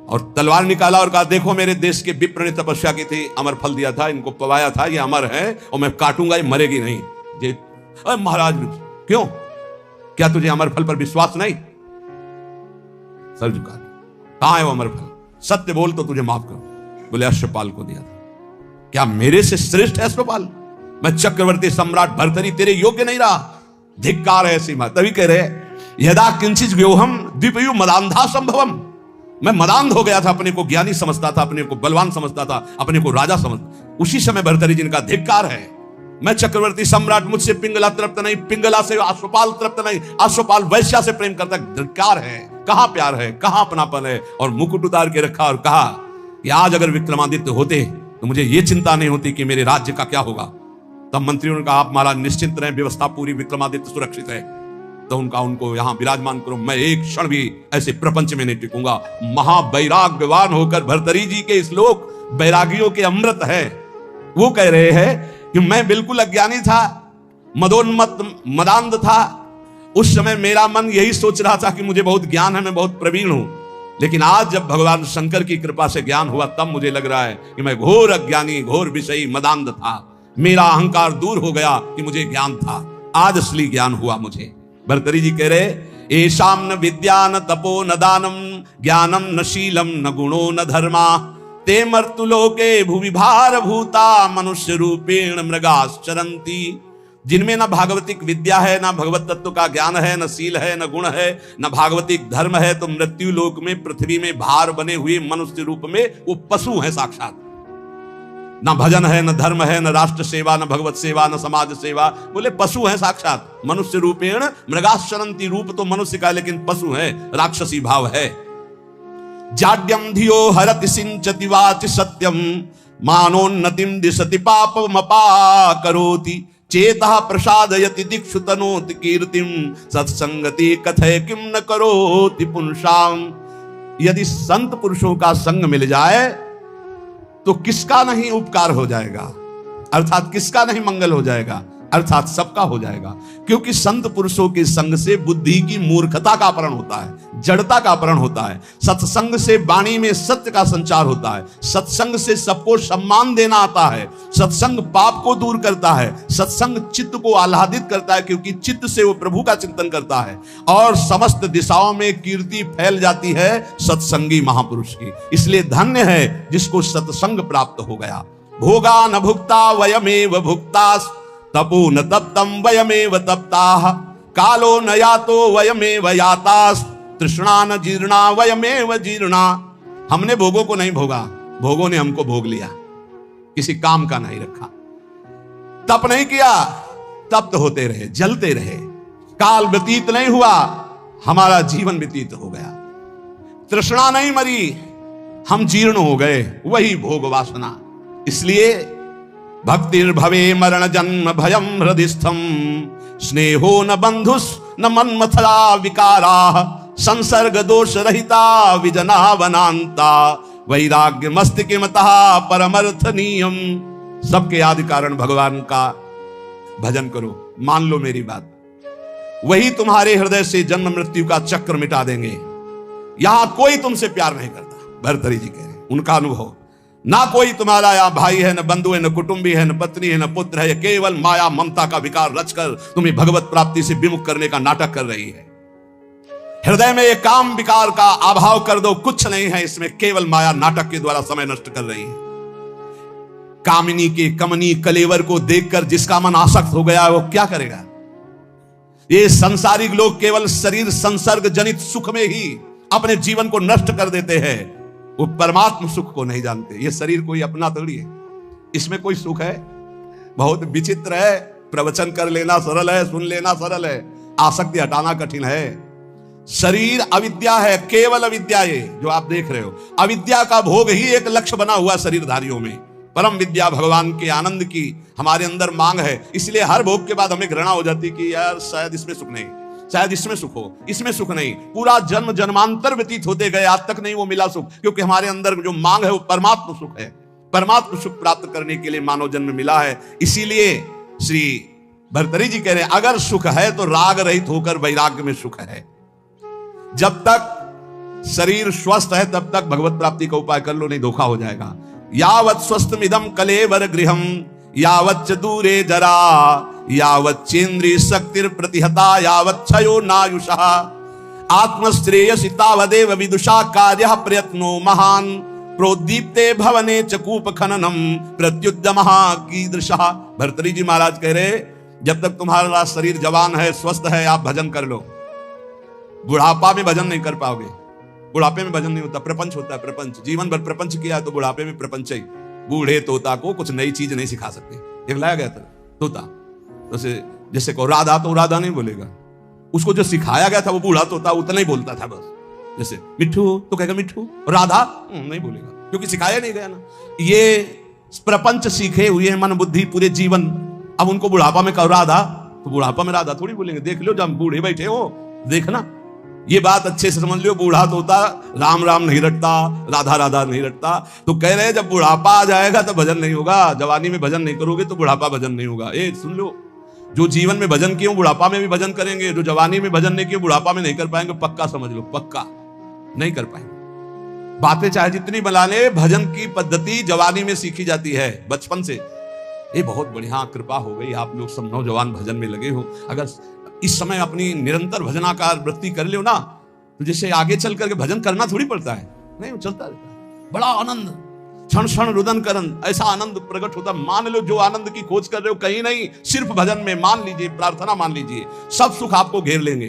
और तलवार निकाला और कहा देखो मेरे देश के विप्र ने तपस्या की थी, अमर फल दिया था, इनको पवाया था, ये अमर है और मैं काटूंगा, ये मरेगी नहीं। जे महाराज क्यों, क्या तुझे अमर फल पर विश्वास नहीं। सर झुका, कहां है वो अमर फल, सत्य बोल तो तुझे माफ करो। बोले अश्वपाल को दिया था। क्या मेरे से श्रेष्ठ है अश्वपाल, मैं चक्रवर्ती सम्राट भर्तरी तेरे योग्य नहीं रहा, धिक्कार है ऐसी बात। तभी कह रहे यदा किंचित व्योहम द्विपयु मदांधा संभवम, मैं मदांध हो गया था, अपने को ज्ञानी समझता था, अपने को बलवान समझता था, अपने को राजा समझता। उसी समय भर्तरी जिनका धिक्कार है, मैं चक्रवर्ती सम्राट, मुझसे पिंगला तृप्त नहीं, पिंगला से अश्वपाल तृप्त नहीं, अश्वपाल वैश्या से प्रेम करता, धिक्कार है, कहां प्यार है, कहां अपनापन है। और मुकुट उतार के रखा और कहा कि आज अगर विक्रमादित्य होते तो मुझे यह चिंता नहीं होती कि मेरे राज्य का क्या होगा। तब मंत्रियों ने कहा आप महाराज निश्चिंत रहें, व्यवस्था पूरी, विक्रमादित्य सुरक्षित है। तो उनको यहां विराजमान करो, मैं एक क्षण भी ऐसे प्रपंच में नहीं टिकूंगा। महावैराग्यवान होकर भर्तरी जी के श्लोक वैरागियों के अमृत है। वो कह रहे हैं कि मैं बिल्कुल अज्ञानी था, मदोन्मत्त मदांध था। उस समय मेरा मन यही सोच रहा था कि मुझे बहुत ज्ञान है, मैं बहुत प्रवीण हूं। लेकिन आज जब भगवान शंकर की कृपा से ज्ञान हुआ, तब मुझे लग रहा है कि मैं घोर अज्ञानी, घोर विषयी, मदांध था। मेरा अहंकार दूर हो गया कि मुझे ज्ञान था, आज असली ज्ञान हुआ मुझे। भर्तरी जी कह रहे एशाम न विद्या न तपो न दानम ज्ञानम न शीलम न गुणो न धर्मा ते मर्तुलोके भुवि भार भूता मनुष्य रूपेण मृगाश्चरन्ति। जिनमें न भागवतिक विद्या है, न भगवत तत्व का ज्ञान है, न शील है, न गुण है, न भागवतिक धर्म है, तो मृत्यु लोक में पृथ्वी में भार बने हुए मनुष्य रूप में वो पशु है साक्षात। न भजन है, न धर्म है, न राष्ट्र सेवा, न भगवत सेवा, न समाज सेवा, बोले पशु है साक्षात। मनुष्य रूपेण मृगाश्चरन्ति, रूप तो मनुष्य का लेकिन पशु है, राक्षसी भाव है। जाड्यम धियो हरति सिंचति वाचि सत्यम मानोन्नतिम दिशति पापमपा करोति चेतः प्रसादयति दिक्षु तनोति कीर्तिम सत्संगति कथय किम न करोति पुंसाम। यदि संत पुरुषों का संग मिल जाए तो किसका नहीं उपकार हो जाएगा, अर्थात किसका नहीं मंगल हो जाएगा, अर्थात सबका हो जाएगा। क्योंकि संत पुरुषों के संग से बुद्धि की मूर्खता का अपहरण होता है, जड़ता का अपहरण होता है। सत्संग से वाणी में सत्य का संचार होता है। सत्संग से सबको सम्मान देना आता है। सत्संग पाप को दूर करता है। सत्संग चित्त को आह्लादित करता है, क्योंकि चित्त से वो प्रभु का चिंतन करता है और समस्त दिशाओं में कीर्ति फैल जाती है सत्संगी महापुरुष की। इसलिए धन्य है जिसको सत्संग प्राप्त हो गया। भोगा न भुक्ता वयमेव भुक्तास तपो न तप्तम वयमेव तप्ताः कालो न यातो वयमेव यातास् तृष्णा न जीर्णा वयमेव जीर्णा। हमने भोगों को नहीं भोगा, भोगों ने हमको भोग लिया, किसी काम का नहीं रखा। तप नहीं किया, तप्त होते रहे, जलते रहे। काल व्यतीत नहीं हुआ, हमारा जीवन व्यतीत हो गया। तृष्णा नहीं मरी, हम जीर्ण हो गए, वही भोग वासना। इसलिए भक्तिर्भवे मरण जन्म भयम हृदिस्थम स्नेहो न बंधुस न मन्मथरा विकारा संसर्ग दोष रहिता विजना वनांता वैराग्य मस्तिकिमतः परमर्थ नियम। सबके आदि कारण भगवान का भजन करो, मान लो मेरी बात, वही तुम्हारे हृदय से जन्म मृत्यु का चक्र मिटा देंगे। यहां कोई तुमसे प्यार नहीं करता, भर्तृहरि जी कह रहे हैं, उनका अनुभव। ना कोई तुम्हारा यहाँ भाई है, न बंधु है, न कुटुंबी है, न पत्नी है, न पुत्र है। केवल माया ममता का विकार रचकर तुम्हें भगवत प्राप्ति से विमुख करने का नाटक कर रही है। हृदय में एक काम विकार का अभाव कर दो, कुछ नहीं है इसमें, केवल माया नाटक के द्वारा समय नष्ट कर रही है। कामिनी के कमनी कलेवर को देखकर जिसका मन आसक्त हो गया वो क्या करेगा? ये संसारिक लोग केवल शरीर संसर्ग जनित सुख में ही अपने जीवन को नष्ट कर देते हैं, वो परमात्म सुख को नहीं जानते। ये शरीर कोई अपना थोड़ी है, इसमें कोई सुख है? बहुत विचित्र है। प्रवचन कर लेना सरल है, सुन लेना सरल है, आसक्ति हटाना कठिन है। शरीर अविद्या है, केवल अविद्या। ये जो आप देख रहे हो, अविद्या का भोग ही एक लक्ष्य बना हुआ शरीरधारियों में। परम विद्या भगवान के आनंद की हमारे अंदर मांग है, इसलिए हर भोग के बाद हमें घृणा हो जाती कि यार शायद इसमें सुख नहीं, शायद इसमें सुख हो, इसमें सुख नहीं। पूरा जन्म जन्मांतर व्यतीत होते गए, आज तक नहीं वो मिला सुख, क्योंकि हमारे अंदर जो मांग है वो परमात्म सुख है। परमात्म सुख प्राप्त करने के लिए मानव जन्म मिला है। इसीलिए श्री भर्तृहरि जी कह रहे हैं, अगर सुख है तो राग रहित होकर वैराग्य में सुख है। जब तक शरीर स्वस्थ है तब तक भगवत प्राप्ति का उपाय कर लो, नहीं धोखा हो जाएगा। यावत् स्वस्थमिदं कलेवर गृहम यावच्च दूरे जरा यावच्चेन्द्रिय शक्तिर प्रतिहता यावच्छयो नायुषः आत्मश्रेयसि तावदेव विदुषा कार्यः प्रयत्नो महान प्रोद्दीप्ते भवने च कूप खननम प्रत्युद्यमः कीदृशः। भर्तृहरि जी महाराज कह रहे, जब तक तुम्हारा शरीर जवान है, स्वस्थ है, आप भजन कर लो। बुढ़ापा में भजन नहीं कर पाओगे, बुढ़ापे में भजन नहीं होता, प्रपंच होता है। प्रपंच जीवन भर प्रपंच किया है तो बुढ़ापे में प्रपंच ही। बूढ़े तोता को कुछ नई चीज नहीं सिखा सकते। एक लाया गया था तोता, जैसे को राधा, तो राधा नहीं बोलेगा, उसको जो सिखाया गया था वो बूढ़ा तोता उतना ही बोलता था बस। जैसे मिट्ठू तो कहेगा मिट्ठू, राधा नहीं बोलेगा, क्योंकि सिखाया नहीं गया ना। ये प्रपंच सीखे हुए मन बुद्धि पूरे जीवन, अब उनको बुढ़ापा में कहो राधा, तो बुढ़ापा में राधा थोड़ी बोलेंगे। देख लो जब बूढ़े बैठे हो, देखना ये बात अच्छे से समझ लो। बूढ़ा तोता राम राम नहीं रटता, राधा राधा नहीं रटता। तो कह रहे हैं जब बुढ़ापा आ जाएगा तो भजन नहीं होगा। जवानी में भजन नहीं करोगे तो बुढ़ापा भजन नहीं होगा। ए सुन लो, जो जीवन में भजन किए बुढ़ापा में भी भजन करेंगे, जो जवानी में भजन नहीं किए बुढ़ापा में नहीं कर पाएंगे। पक्का समझ लो, पक्का नहीं कर पाएंगे। बातें चाहे जितनी बना ले, भजन की पद्धति जवानी में सीखी जाती है, बचपन से। ये बहुत बढ़िया कृपा हो गई, आप लोग सब नौजवान भजन में लगे हो। अगर इस समय अपनी निरंतर भजनाकार वृत्ति कर लो ना, तो जैसे आगे चल करके भजन करना थोड़ी पड़ता है, नहीं, वो चलता रहता है। बड़ा आनंद, क्षण क्षण रुदन करन, ऐसा आनंद प्रकट होता। मान लो जो आनंद की खोज कर रहे हो, कहीं नहीं, सिर्फ भजन में मान लीजिए, प्रार्थना मान लीजिए, सब सुख आपको घेर लेंगे।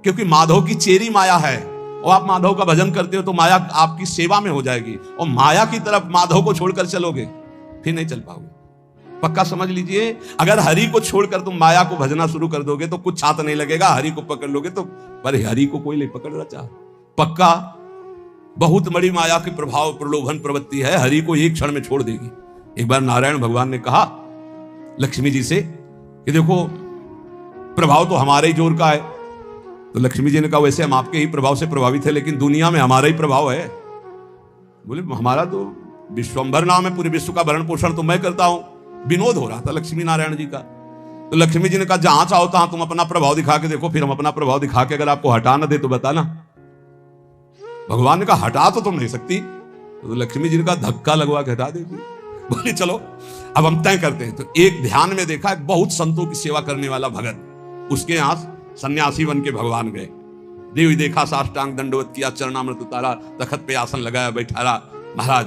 क्योंकि माधव की चेरी माया है, और आप माधव का भजन करते हो तो माया आपकी सेवा में हो जाएगी, और माया की तरफ माधव को छोड़कर चलोगे फिर नहीं चल पाओगे। पक्का समझ लीजिए, अगर हरि को छोड़कर तुम माया को भजना शुरू कर दोगे तो कुछ हाथ नहीं लगेगा। हरि को पकड़ लोगे तो, पर हरि को कोई नहीं पकड़ना चाह। पक्का बहुत बड़ी माया के प्रभाव प्रलोभन प्रवृत्ति है, हरि को एक क्षण में छोड़ देगी। एक बार नारायण भगवान ने कहा लक्ष्मी जी से कि देखो प्रभाव तो हमारे ही जोर का है। तो लक्ष्मी जी ने कहा वैसे हम आपके ही प्रभाव से प्रभावित है, लेकिन दुनिया में हमारा ही प्रभाव है। बोले हमारा तो विश्वंभर नाम है, पूरे विश्व का भरण पोषण तो मैं करता हूं। विनोद हो रहा था लक्ष्मी नारायण जी का। तो लक्ष्मी जी ने कहा जहां चाहो तहां तुम अपना प्रभाव दिखा के देखो, फिर हम अपना प्रभाव दिखा के अगर आपको हटा ना दे तो बताना। भगवान ने कहा हटा तो तुम नहीं सकती। तो लक्ष्मी जी ने कहा धक्का लगवा के हटा देगी। बोले चलो अब हम तय करते हैं। तो एक ध्यान में देखा, एक बहुत संतों की सेवा करने वाला भगत, उसके यहां सन्यासी बन के भगवान गए। देवी देखा, साष्टांग दंडवत किया, चरणामृत उतारा, तखत पे आसन लगाया, बैठा रहा। महाराज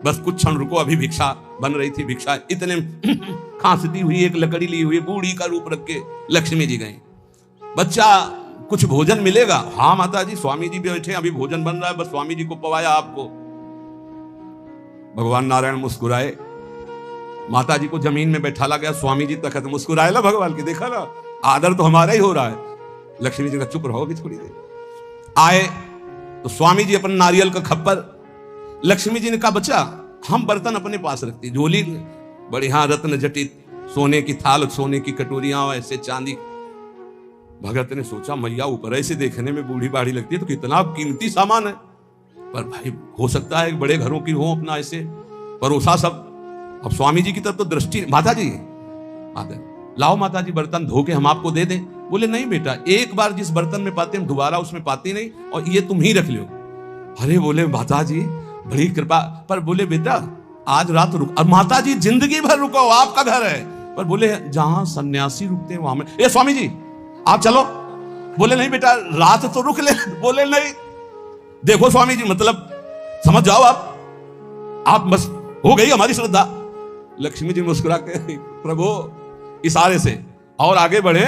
बस कुछ क्षण रुको, अभी भिक्षा बन रही थी। भिक्षा इतने खांसती हुई एक लकड़ी ली हुई बूढ़ी का रूप रख के लक्ष्मी जी गई। बच्चा कुछ भोजन मिलेगा? हाँ माता जी, स्वामी जी बैठे, अभी भोजन बन रहा है, बस स्वामी जी को पवाया आपको। भगवान नारायण मुस्कुराए, माता जी को जमीन में बैठाला गया, स्वामी जी तखत, मुस्कुराए ला भगवान की, देखा ना आदर तो हमारा ही हो रहा है। लक्ष्मी जी का चुप रहोगी थोड़ी देर। आए तो स्वामी जी अपन नारियल का खप्पर, लक्ष्मी जी ने कहा बच्चा हम बर्तन अपने पास रखते, झोली बढ़िया रत्न जटित सोने की थाल, सोने की कटोरियां, ऐसे चांदी। भगत ने सोचा मैया ऊपर ऐसे देखने में बूढ़ी बाढ़ी लगती है तो कितना कीमती सामान है, पर भाई हो सकता है बड़े घरों की हो अपना ऐसे परोसा सब। अब स्वामी जी की तरफ तो दृष्टि, माता जी लाओ माता जी बर्तन धो के हम आपको दे दें। बोले नहीं बेटा, एक बार जिस बर्तन में पाते हम दोबारा उसमें पाते नहीं, और ये तुम ही रख लो। अरे बोले माता जी बड़ी कृपा, पर बोले बेटा आज रात रुक। अब माता जी जिंदगी भर रुको, आपका घर है। पर बोले जहां सन्यासी रुकते हैं वहां में, ए स्वामी जी आप चलो। बोले नहीं बेटा रात तो रुक ले। बोले नहीं, देखो स्वामी जी मतलब समझ जाओ आप बस हो गई हमारी श्रद्धा। लक्ष्मी जी मुस्कुरा के प्रभु इशारे से और आगे बढ़े,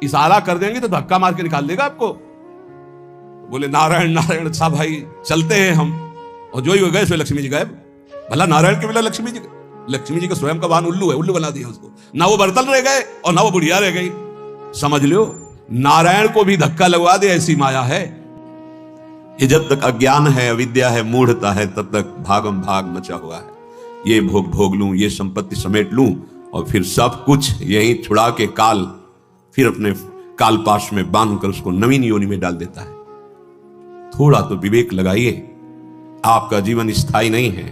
इशारा कर देंगे तो धक्का मार के निकाल देगा आपको। बोले नारायण नारायण, अच्छा भाई चलते हैं हम। और जो ही गए सो लक्ष्मी जी गायब। भला नारायण के बिना लक्ष्मी जी का स्वयं का वाहन उल्लू है, उल्लू बना दिया उसको। ना वो बर्तन रह गए और ना वो बुढ़िया रह गई। समझ लो नारायण को भी धक्का लगवा दे, ऐसी माया है। ये जब तक अज्ञान है, अविद्या है, मूढ़ता है, तब तक भागम भाग मचा हुआ है। ये भोग भोग लूं, ये संपत्ति समेट लूं, और फिर सब कुछ यहीं छुड़ा के काल फिर अपने काल पाश में बांध कर उसको नवीन योनि में डाल देता है। थोड़ा तो विवेक लगाइए, आपका जीवन स्थायी नहीं है,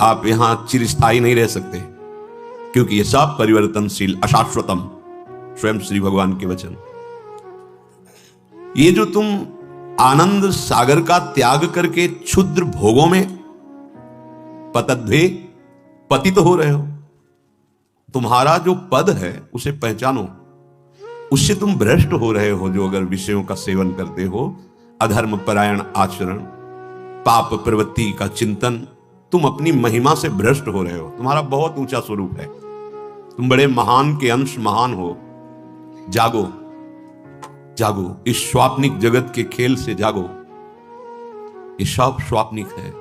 आप यहां चिरस्थायी नहीं रह सकते, क्योंकि ये सब परिवर्तनशील अशाश्वतम, स्वयं श्री भगवान के वचन। ये जो तुम आनंद सागर का त्याग करके क्षुद्र भोगों में पतद्वे पतित हो रहे हो, तुम्हारा जो पद है उसे पहचानो। उससे तुम भ्रष्ट हो रहे हो, जो अगर विषयों का सेवन करते हो, अधर्म परायण आचरण, पाप प्रवृत्ति का चिंतन, तुम अपनी महिमा से भ्रष्ट हो रहे हो। तुम्हारा बहुत ऊंचा स्वरूप है, तुम बड़े महान के अंश महान हो। जागो जागो, इस स्वाप्निक जगत के खेल से जागो। ये सब स्वाप्निक है।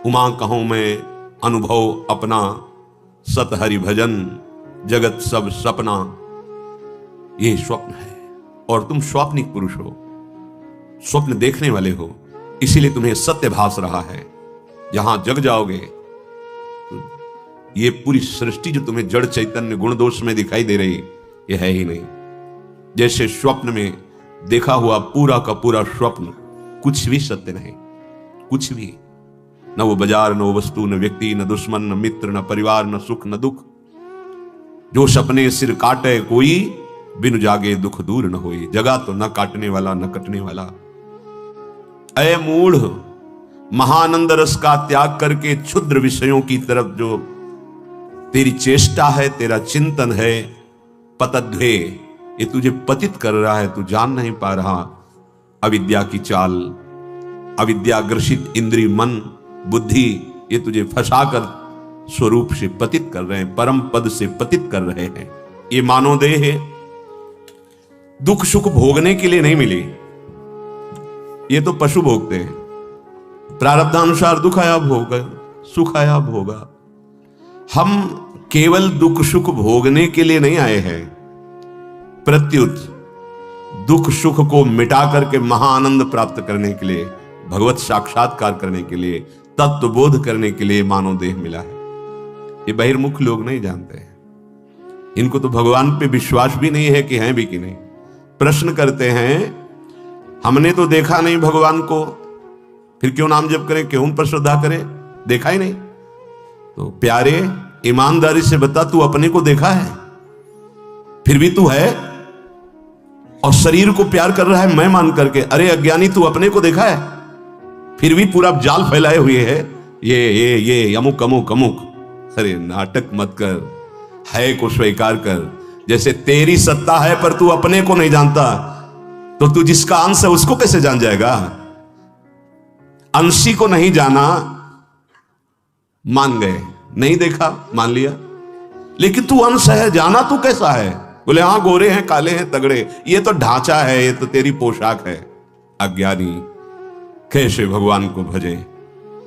उमा कहूं मैं अनुभव अपना, सत हरि भजन जगत सब सपना। ये स्वप्न है और तुम स्वाप्निक पुरुष हो, स्वप्न देखने वाले हो, इसीलिए तुम्हें सत्य भास रहा है। जहां जग जाओगे तो ये पूरी सृष्टि जो तुम्हें जड़ चैतन्य गुण दोष में दिखाई दे रही, ये है ही नहीं। जैसे स्वप्न में देखा हुआ पूरा का पूरा स्वप्न कुछ भी सत्य नहीं, कुछ भी। न वो बाजार, न वो वस्तु, न व्यक्ति, न दुश्मन, न मित्र, न परिवार, न सुख, न दुख। जो सपने सिर काटे कोई, बिन जागे दुख दूर न होई। जगा तो न काटने वाला न कटने वाला। अय मूढ़, महानंद रस का त्याग करके क्षुद्र विषयों की तरफ जो तेरी चेष्टा है, तेरा चिंतन है, पतद्वे, ये तुझे पतित कर रहा है। तू जान नहीं पा रहा अविद्या की चाल, अविद्या ग्रसित इंद्रिय मन बुद्धि, ये तुझे फंसाकर स्वरूप से पतित कर रहे हैं, परम पद से पतित कर रहे हैं। ये मानो देह दुख सुख भोगने के लिए नहीं मिली, ये तो पशु भोगते हैं। प्रारब्धानुसार दुख आया भोग, सुख आया भोगा। हम केवल दुख सुख भोगने के लिए नहीं आए हैं, प्रत्युत दुख सुख को मिटा करके महाआनंद प्राप्त करने के लिए, भगवत साक्षात्कार करने के लिए, तत्व बोध करने के लिए मानव देह मिला है। ये बहिर्मुख लोग नहीं जानते हैं, इनको तो भगवान पे विश्वास भी नहीं है कि हैं भी कि नहीं। प्रश्न करते हैं हमने तो देखा नहीं भगवान को, फिर क्यों नाम जप करें, क्यों उन पर श्रद्धा करें, देखा ही नहीं। तो प्यारे ईमानदारी से बता, तू अपने को देखा है? फिर भी तू है और शरीर को प्यार कर रहा है मैं मान करके। अरे अज्ञानी, तू अपने को देखा है? फिर भी पूरा जाल फैलाए हुए है, ये अमुक अमुक अमुक। अरे नाटक मत कर, है को स्वीकार कर। जैसे तेरी सत्ता है पर तू अपने को नहीं जानता, तो तू जिसका अंश है उसको कैसे जान जाएगा? अंशी को नहीं जाना, मान गए, नहीं देखा मान लिया, लेकिन तू अंश है, जाना तू कैसा है? बोले हाँ गोरे हैं, काले हैं, तगड़े, ये तो ढांचा है, ये तो तेरी पोशाक है। अज्ञानी, कैसे भगवान को भजे?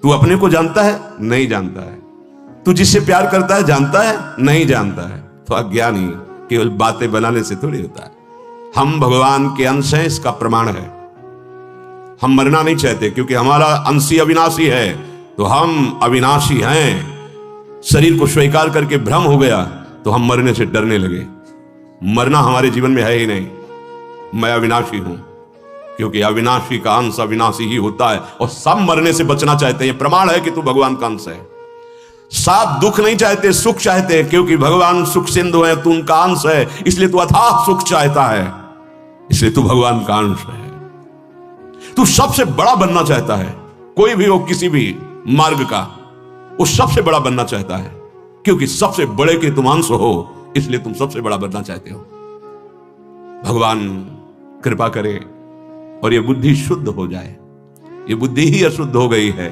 तू अपने को जानता है? नहीं जानता है। तू जिससे प्यार करता है जानता है? नहीं जानता है। तो अज्ञानी केवल बातें बनाने से थोड़ी होता है। हम भगवान के अंश हैं, इसका प्रमाण है। हम मरना नहीं चाहते क्योंकि हमारा अंशी अविनाशी है, तो हम अविनाशी हैं। शरीर को स्वीकार करके भ्रम हो गया तो हम मरने से डरने लगे। मरना हमारे जीवन में है ही नहीं। मैं अविनाशी हूं, क्योंकि अविनाशी का अंश अविनाशी ही होता है, और सब मरने से बचना चाहते हैं। प्रमाण है कि तू भगवान का अंश है। सब दुख नहीं चाहते, सुख चाहते हैं, क्योंकि भगवान सुख सिंधु है, तू उनका अंश है, इसलिए तू अथाह सुख चाहता है, इसलिए तू भगवान का अंश है। तू सबसे बड़ा बनना चाहता है, कोई भी हो किसी भी मार्ग का, वो सबसे बड़ा बनना चाहता है, क्योंकि सबसे बड़े के तुम अंश हो, इसलिए तुम सबसे बड़ा बनना चाहते हो। भगवान कृपा करे और ये बुद्धि शुद्ध हो जाए। ये बुद्धि ही अशुद्ध हो गई है।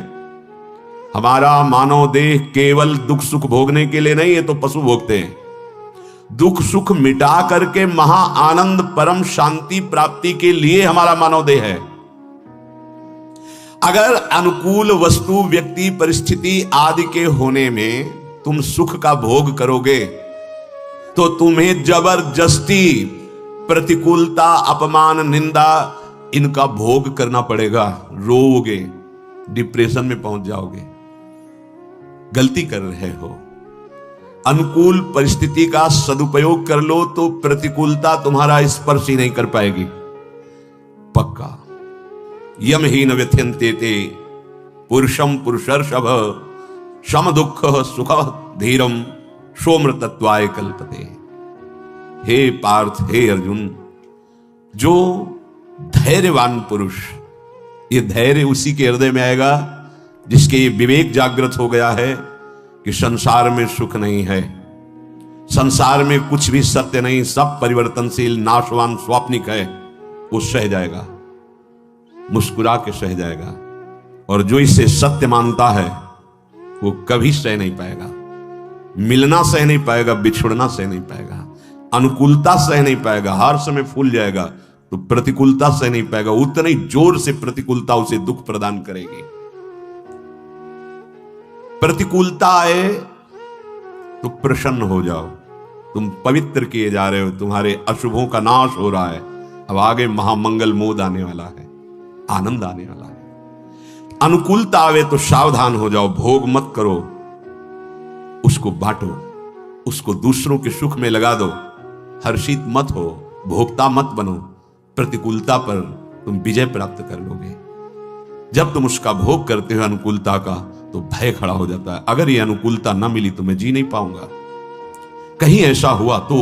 हमारा मानव देह केवल दुख सुख भोगने के लिए नहीं है, तो पशु भोगते हैं। दुख सुख मिटा करके महा आनंद परम शांति प्राप्ति के लिए हमारा मानव देह है। अगर अनुकूल वस्तु व्यक्ति परिस्थिति आदि के होने में तुम सुख का भोग करोगे, तो तुम्हें जबरदस्ती प्रतिकूलता अपमान निंदा इनका भोग करना पड़ेगा। रोओगे, डिप्रेशन में पहुंच जाओगे। गलती कर रहे हो। अनुकूल परिस्थिति का सदुपयोग कर लो तो प्रतिकूलता तुम्हारा स्पर्श ही नहीं कर पाएगी, पक्का। यम ही न व्यथ्यन्ते ते पुरुषम पुरुषर्षभ शम दुख सुख धीरम सोमृतत्वाय कल्पते। हे पार्थ, हे अर्जुन, जो धैर्यवान पुरुष, ये धैर्य उसी के हृदय में आएगा जिसके ये विवेक जागृत हो गया है कि संसार में सुख नहीं है, संसार में कुछ भी सत्य नहीं, सब परिवर्तनशील नाशवान स्वाप्निक है। वो सह जाएगा, मुस्कुरा के सह जाएगा। और जो इसे सत्य मानता है वो कभी सह नहीं पाएगा। मिलना सह नहीं पाएगा, बिछुड़ना सह नहीं पाएगा, अनुकूलता सह नहीं पाएगा, हर समय फूल जाएगा, तो प्रतिकूलता सह नहीं पाएगा। उतने ही जोर से प्रतिकूलता उसे दुख प्रदान करेगी। प्रतिकूलता आए तो प्रसन्न हो जाओ, तुम पवित्र किए जा रहे हो, तुम्हारे अशुभों का नाश हो रहा है। अब आगे महामंगल मोद आने वाला है, आनंद आने वाला है। अनुकूलता आवे तो सावधान हो जाओ, भोग मत करो, उसको बांटो, उसको दूसरों के सुख में लगा दो। हर्षित मत हो, भोक्ता मत बनो। प्रतिकूलता पर तुम विजय प्राप्त कर लोगे। जब तुम उसका भोग करते हो अनुकूलता का, तो भय खड़ा हो जाता है। अगर ये अनुकूलता ना मिली तो मैं जी नहीं पाऊंगा। कहीं ऐसा हुआ तो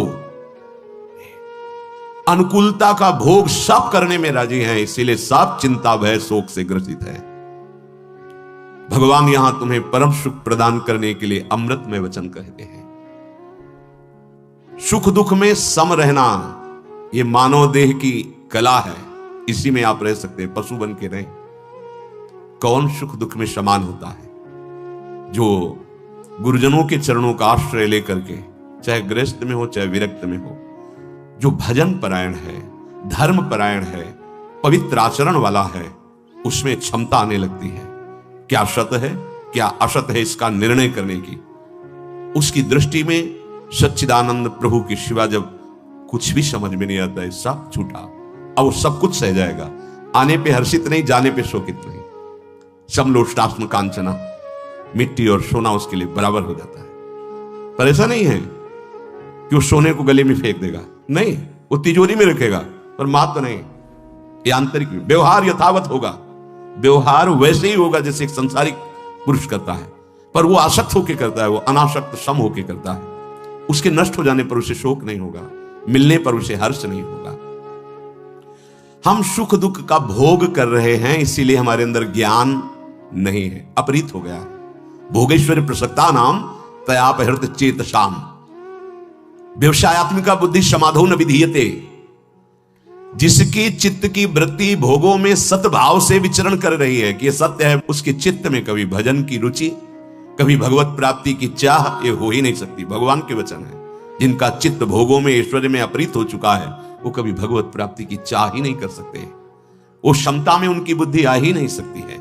अनुकूलता का भोग सब करने में राजी हैं, इसीलिए सब चिंता भय शोक से ग्रसित है। भगवान यहां तुम्हें परम सुख प्रदान करने के लिए अमृत में वचन कहते हैं। सुख दुख में सम रहना ये मानव देह की कला है, इसी में आप रह सकते हैं, पशु बन के रहें। कौन सुख दुख में समान होता है? जो गुरुजनों के चरणों का आश्रय लेकर के, चाहे गृहस्थ में हो चाहे विरक्त में हो, जो भजन परायण है, धर्म परायण है, पवित्र आचरण वाला है, उसमें क्षमता आने लगती है। क्या सत है क्या असत है इसका निर्णय करने की। उसकी दृष्टि में सच्चिदानंद प्रभु की शिवा जब कुछ भी समझ में नहीं आता है, सब छूटा। अब वो सब कुछ सह जाएगा। आने पे हर्षित नहीं, जाने पे शोकित नहीं। समलोष्टास्म कांचना, मिट्टी और सोना उसके लिए बराबर हो जाता है। पर ऐसा नहीं है कि वो सोने को गले में फेंक देगा, नहीं, वो तिजोरी में रखेगा, पर मात तो नहीं। ये आंतरिक व्यवहार यथावत होगा। व्यवहार वैसे ही होगा जैसे एक संसारिक पुरुष करता है, पर वो आसक्त होकर करता है, वो अनासक्त सम होकर करता है। उसके नष्ट हो जाने पर उसे शोक नहीं होगा, मिलने पर उसे हर्ष नहीं होगा। हम सुख दुख का भोग कर रहे हैं, इसीलिए हमारे अंदर ज्ञान नहीं है, अपरित हो गया है। भोगेश्वरी प्रसक्ता नाम तयापहृत चेतसाम, व्यवसायत्मिका बुद्धि समाधो न विधीयते। जिसकी चित्त की वृत्ति भोगों में सतभाव से विचरण कर रही है कि यह सत्य है, उसके चित्त में कभी भजन की रुचि, कभी भगवत प्राप्ति की चाह ये हो ही नहीं सकती। भगवान के वचन है, जिनका चित्त भोगों में ऐश्वर्य में अपरित हो चुका है, वो कभी भगवत प्राप्ति की चाह ही नहीं कर सकते। वो क्षमता में उनकी बुद्धि आ ही नहीं सकती है।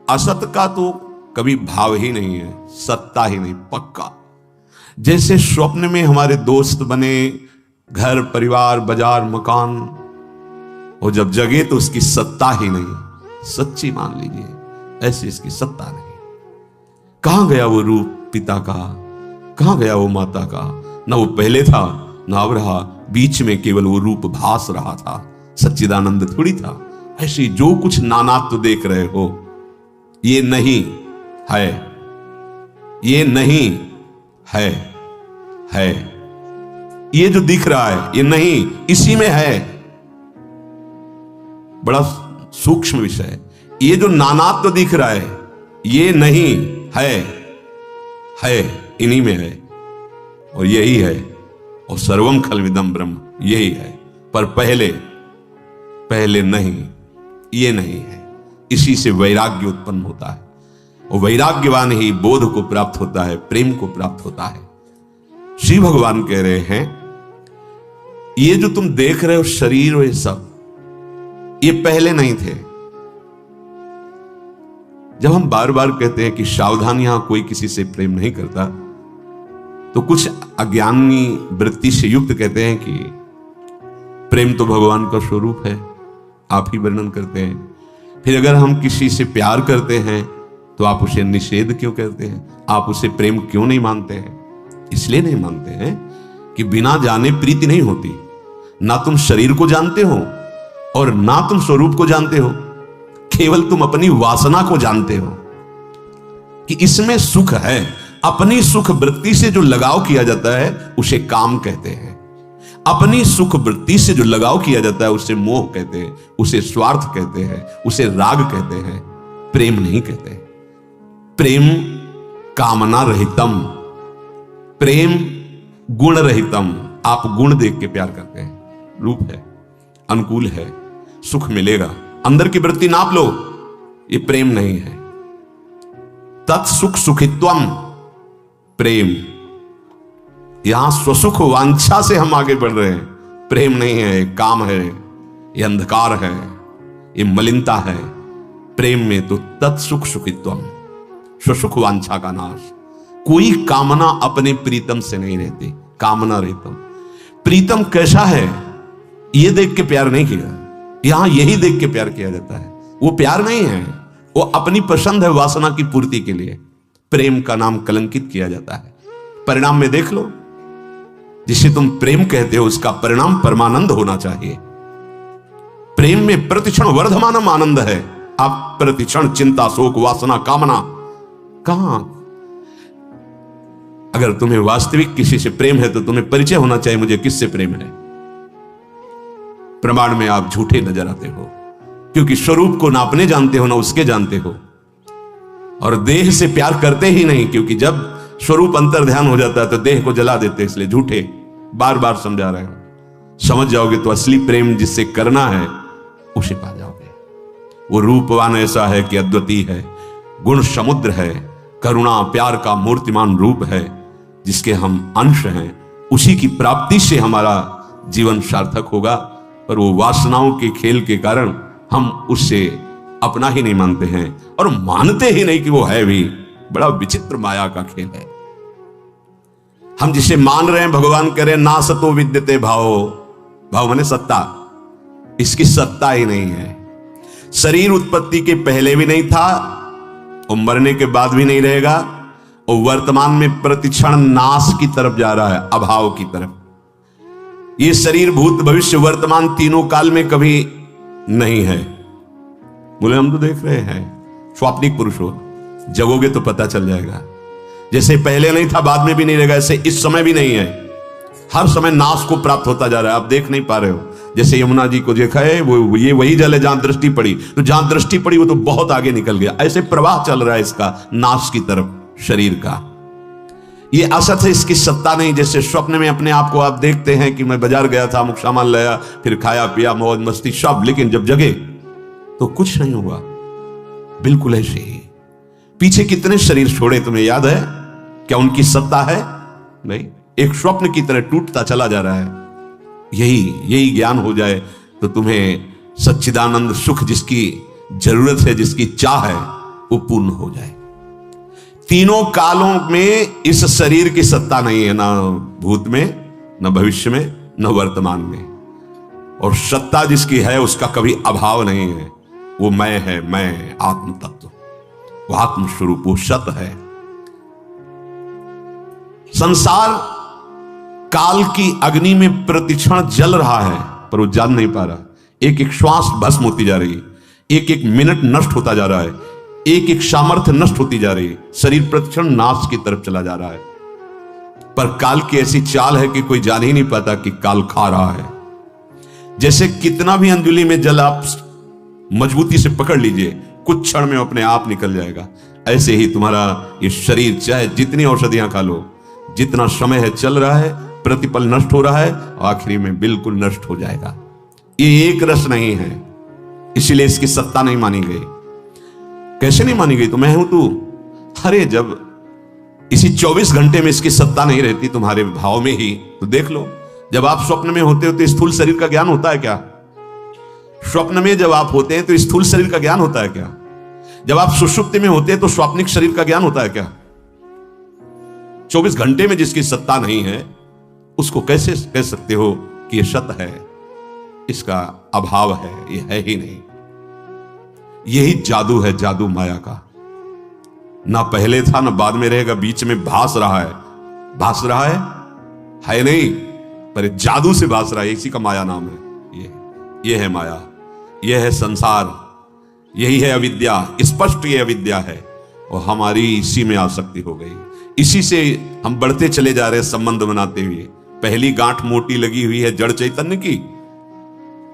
असत का तो कभी भाव ही नहीं है, सत्ता ही नहीं, पक्का। जैसे स्वप्न में हमारे दोस्त बने, घर परिवार बाजार मकान, और जब जगे तो उसकी सत्ता ही नहीं, सच्ची मान लीजिए, ऐसी इसकी सत्ता नहीं। कहां गया वो रूप पिता का, कहां गया वो माता का? ना वो पहले था ना अब रहा, बीच में केवल वो रूप भास रहा था, सच्चिदानंद थोड़ी था। ऐसे जो कुछ नानात्व देख रहे हो, ये नहीं है, ये नहीं है, है। ये जो दिख रहा है ये नहीं, इसी में है। बड़ा सूक्ष्म विषय है। ये जो नानात्व दिख रहा है ये नहीं है, इन्हीं में है, और यही है। और सर्वम खलविदम ब्रह्म, यही है। पर पहले नहीं, ये नहीं है। इसी से वैराग्य उत्पन्न होता है, और वैराग्यवान ही बोध को प्राप्त होता है, प्रेम को प्राप्त होता है। श्री भगवान कह रहे हैं ये जो तुम देख रहे हो शरीर और ये सब, ये पहले नहीं थे। जब हम बार बार कहते हैं कि सावधान, यहां कोई किसी से प्रेम नहीं करता, तो कुछ अज्ञानी वृत्ति से युक्त कहते हैं कि प्रेम तो भगवान का स्वरूप है, आप ही वर्णन करते हैं। फिर अगर हम किसी से प्यार करते हैं तो आप उसे निषेध क्यों करते हैं? आप उसे प्रेम क्यों नहीं मानते हैं? इसलिए नहीं मानते हैं कि बिना जाने प्रीति नहीं होती। ना तुम शरीर को जानते हो और ना तुम स्वरूप को जानते हो, केवल तुम अपनी वासना को जानते हो कि इसमें सुख है। अपनी सुख वृत्ति से जो लगाव किया जाता है उसे काम कहते हैं। अपनी सुख वृत्ति से जो लगाव किया जाता है उसे मोह कहते हैं, उसे स्वार्थ कहते हैं, उसे राग कहते हैं, प्रेम नहीं कहते। प्रेम कामना रहितम, प्रेम गुण रहितम। आप गुण देख के प्यार करते हैं, रूप है, अनुकूल है, सुख मिलेगा, अंदर की वृत्ति नाप लो, ये प्रेम नहीं है। तत्सुख सुखित्वम प्रेम। यहां स्वसुख वांछा से हम आगे बढ़ रहे हैं, प्रेम नहीं है, ये काम है, ये अंधकार है, ये मलिनता है। प्रेम में तो तत्सुख सुखित्वम, स्वसुख वांछा का नाश। कोई कामना अपने प्रीतम से नहीं रहती, कामना रहितम। प्रीतम कैसा है ये देख के प्यार नहीं किया, यहां यही देख के प्यार किया जाता है। वो प्यार नहीं है, वो अपनी पसंद है, वासना की पूर्ति के लिए प्रेम का नाम कलंकित किया जाता है। परिणाम में देख लो, जिसे तुम प्रेम कहते हो उसका परिणाम परमानंद होना चाहिए। प्रेम में प्रतिक्षण वर्धमानम आनंद है। आप प्रतिक्षण चिंता, शोक, वासना, कामना कहां? अगर तुम्हें वास्तविक किसी से प्रेम है तो तुम्हें परिचय होना चाहिए, मुझे किससे प्रेम है। प्रमाण में आप झूठे नजर आते हो, क्योंकि स्वरूप को ना अपने जानते हो ना उसके जानते हो, और देह से प्यार करते ही नहीं, क्योंकि जब स्वरूप अंतर ध्यान हो जाता है तो देह को जला देते, इसलिए झूठे। बार बार समझा रहे हो, समझ जाओगे तो असली प्रेम जिससे करना है उसे पा जाओगे। वो रूपवान ऐसा है कि अद्वितीय है, गुण समुद्र है, करुणा प्यार का मूर्तिमान रूप है, जिसके हम अंश हैं। उसी की प्राप्ति से हमारा जीवन सार्थक होगा। पर वो वासनाओं के खेल के कारण हम उससे अपना ही नहीं मानते हैं, और मानते ही नहीं कि वो है भी। बड़ा विचित्र माया का खेल है। हम जिसे मान रहे हैं, भगवान कह रहे हैं ना सतो विद्यते भावो, भाव माने सत्ता, इसकी सत्ता ही नहीं है। शरीर उत्पत्ति के पहले भी नहीं था और मरने के बाद भी नहीं रहेगा, और वर्तमान में प्रतिक्षण नाश की तरफ जा रहा है, अभाव की तरफ। ये शरीर भूत भविष्य वर्तमान तीनों काल में कभी नहीं है। बोले हम तो देख रहे हैं, स्वाप्निक पुरुष हो, जगोगे तो पता चल जाएगा। जैसे पहले नहीं था बाद में भी नहीं रहेगा, ऐसे इस समय भी नहीं है। हर समय नाश को प्राप्त होता जा रहा है, आप देख नहीं पा रहे हो। जैसे यमुना जी को देखा है, वो ये वही जल है जहां दृष्टि पड़ी, तो जहां दृष्टि पड़ी वो तो बहुत आगे निकल गया। ऐसे प्रवाह चल रहा है इसका नाश की तरफ शरीर का। ये असत है, इसकी सत्ता नहीं। जैसे स्वप्न में अपने आप को आप देखते हैं कि मैं बाजार गया था, अमुक सामान लाया, फिर खाया पिया, मौज मस्ती सब, लेकिन जब जगे तो कुछ नहीं हुआ। बिल्कुल ऐसे ही पीछे कितने शरीर छोड़े, तुम्हें याद है? क्या उनकी सत्ता है? नहीं, एक स्वप्न की तरह टूटता चला जा रहा है। यही ज्ञान हो जाए तो तुम्हें सच्चिदानंद सुख जिसकी जरूरत है, जिसकी चाह है, वो पूर्ण हो जाए। तीनों कालों में इस शरीर की सत्ता नहीं है, ना भूत में, ना भविष्य में, न वर्तमान में। और सत्ता जिसकी है उसका कभी अभाव नहीं है। वो मैं है, मैं आत्म तत्व, वो आत्म स्वरूप, वो सत है। संसार काल की अग्नि में प्रतिक्षण जल रहा है, पर वो जान नहीं पा रहा। एक एक श्वास भस्म होती जा रही है, एक एक मिनट नष्ट होता जा रहा है, एक एक सामर्थ्य नष्ट होती जा रही है, शरीर प्रतिक्षण नाश की तरफ चला जा रहा है। पर काल की ऐसी चाल है कि कोई जान ही नहीं पाता कि काल खा रहा है। जैसे कितना भी अंजुली में जल आप मजबूती से पकड़ लीजिए, कुछ क्षण में अपने आप निकल जाएगा। ऐसे ही तुम्हारा ये शरीर, चाहे जितनी औषधियां खा लो, जितना समय है चल रहा है, प्रतिपल नष्ट हो रहा है, आखिरी में बिल्कुल नष्ट हो जाएगा। ये एक रस नहीं है, इसीलिए इसकी सत्ता नहीं मानी गई। कैसे नहीं मानी गई? तो मैं हूं तू। अरे जब इसी 24 घंटे में इसकी सत्ता नहीं रहती तुम्हारे भाव में ही, तो देख लो, जब आप स्वप्न में होते हो तो स्थूल शरीर का ज्ञान होता है क्या? स्वप्न में जब आप होते हैं तो स्थूल शरीर का ज्ञान होता है क्या? जब आप सुषुप्ति में होते हैं तो स्वाप्निक शरीर का ज्ञान होता है क्या? 24 घंटे में जिसकी सत्ता नहीं है, उसको कैसे कह सकते हो कि यह सत है? इसका अभाव है, यह है ही नहीं। यही जादू है, जादू माया का। ना पहले था ना बाद में रहेगा, बीच में भास रहा है। भास रहा है नहीं, पर जादू से भास रहा है। इसी का माया नाम है। ये है माया, ये है संसार, यही है अविद्या। स्पष्ट ये अविद्या है और हमारी इसी में आसक्ति हो गई। इसी से हम बढ़ते चले जा रहे हैं, संबंध बनाते हुए। पहली गांठ मोटी लगी हुई है जड़ चैतन्य की,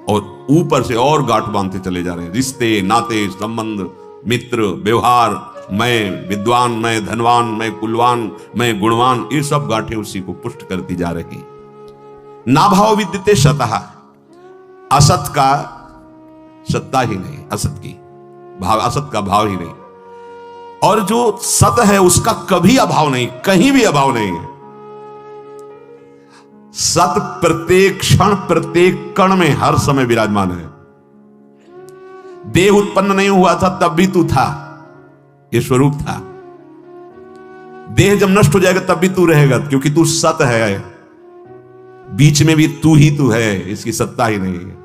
और ऊपर से और गांठ बांधते चले जा रहे हैं। रिश्ते, नाते, संबंध, मित्र, व्यवहार, मैं विद्वान, मैं धनवान, मैं कुलवान, मैं गुणवान, ये सब गांठें उसी को पुष्ट करती जा रही। नाभाव विद्यते सतः, असत का सत्ता ही नहीं, असत की भाव, असत का भाव ही नहीं। और जो सत है उसका कभी अभाव नहीं, कहीं भी अभाव नहीं है। सत प्रत्येक क्षण, प्रत्येक कण में हर समय विराजमान है। देह उत्पन्न नहीं हुआ था तब भी तू था, ये स्वरूप था। देह जब नष्ट हो जाएगा तब भी तू रहेगा, क्योंकि तू सत है। बीच में भी तू ही तू है, इसकी सत्ता ही नहीं है।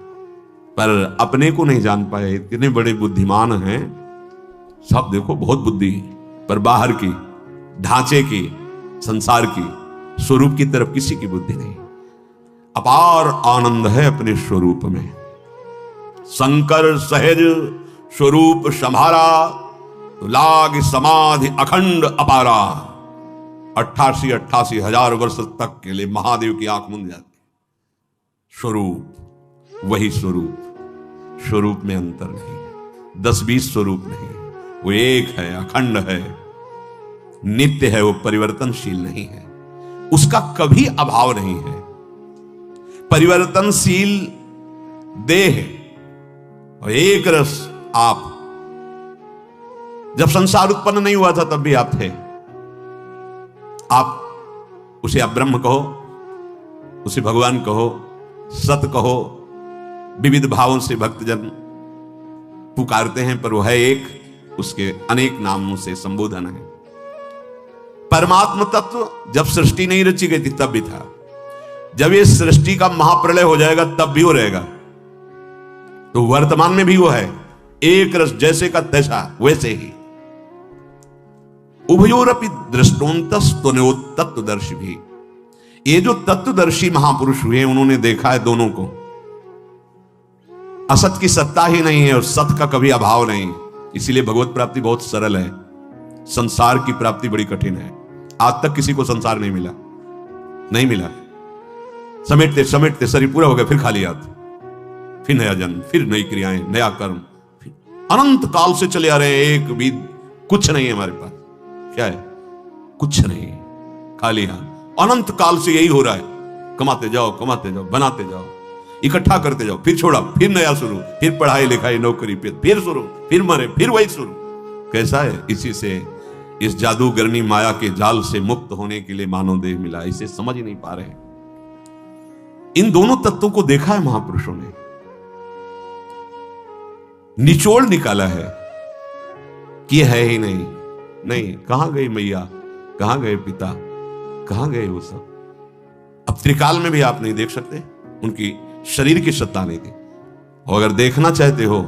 पर अपने को नहीं जान पाए, इतने बड़े बुद्धिमान हैं सब। देखो बहुत बुद्धि, पर बाहर की, ढांचे की, संसार की, स्वरूप की तरफ किसी की बुद्धि नहीं। अपार आनंद है अपने स्वरूप में। शंकर सहज स्वरूप संभारा, तो लाग समाधि अखंड अपारा। 88 हजार वर्ष तक के लिए महादेव की आंख मूंद जाती। स्वरूप वही स्वरूप, स्वरूप में अंतर नहीं है, 10-20 स्वरूप नहीं, वो एक है, अखंड है, नित्य है, वो परिवर्तनशील नहीं है, उसका कभी अभाव नहीं है। परिवर्तनशील देह और एक रस आप। जब संसार उत्पन्न नहीं हुआ था तब भी आप थे। आप उसे आप ब्रह्म कहो, उसे भगवान कहो, सत कहो, विविध भावों से भक्तजन पुकारते हैं, पर वो है एक, उसके अनेक नामों से संबोधन है। परमात्म तत्व जब सृष्टि नहीं रची गई थी तब भी था। जब ये सृष्टि का महाप्रलय हो जाएगा तब भी वो रहेगा। तो वर्तमान में भी वो है, एक रस, जैसे का तैसा वैसे ही। उभयोरपि दृष्टोन्तस्तुन्यो तत्वदर्शी भी। ये जो तत्वदर्शी महापुरुष हुए उन्होंने देखा है दोनों को। असत की सत्ता ही नहीं है और सत का कभी अभाव नहीं। इसीलिए भगवत प्राप्ति बहुत सरल है, संसार की प्राप्ति बड़ी कठिन है। आज तक किसी को संसार नहीं मिला, नहीं मिला। समेटते समेटते शरीर पूरा हो गया, फिर खाली हाथ, फिर नया जन्म, फिर नई क्रियाएं, नया कर्म, अनंत काल से चले आ रहे हैं। एक भी कुछ नहीं है हमारे पास। क्या है? कुछ नहीं, खाली हाथ। अनंत काल से यही हो रहा है, कमाते जाओ, कमाते जाओ, बनाते जाओ, इकट्ठा करते जाओ, फिर छोड़ा, फिर नया शुरू, फिर पढ़ाई लिखाई नौकरी, फिर शुरू, फिर मरे, फिर वही शुरू। कैसा है? इसी से, इस जादूगरनी माया के जाल से मुक्त होने के लिए मानव देह मिला। इसे समझ ही नहीं पा रहे। इन दोनों तत्वों को देखा है महापुरुषों ने, निचोड़ निकाला है कि यह है ही नहीं। नहीं, कहां गई मैया, कहां गए पिता, कहां गए वो सब? अब त्रिकाल में भी आप नहीं देख सकते, उनकी शरीर की सत्ता नहीं थी। और अगर देखना चाहते हो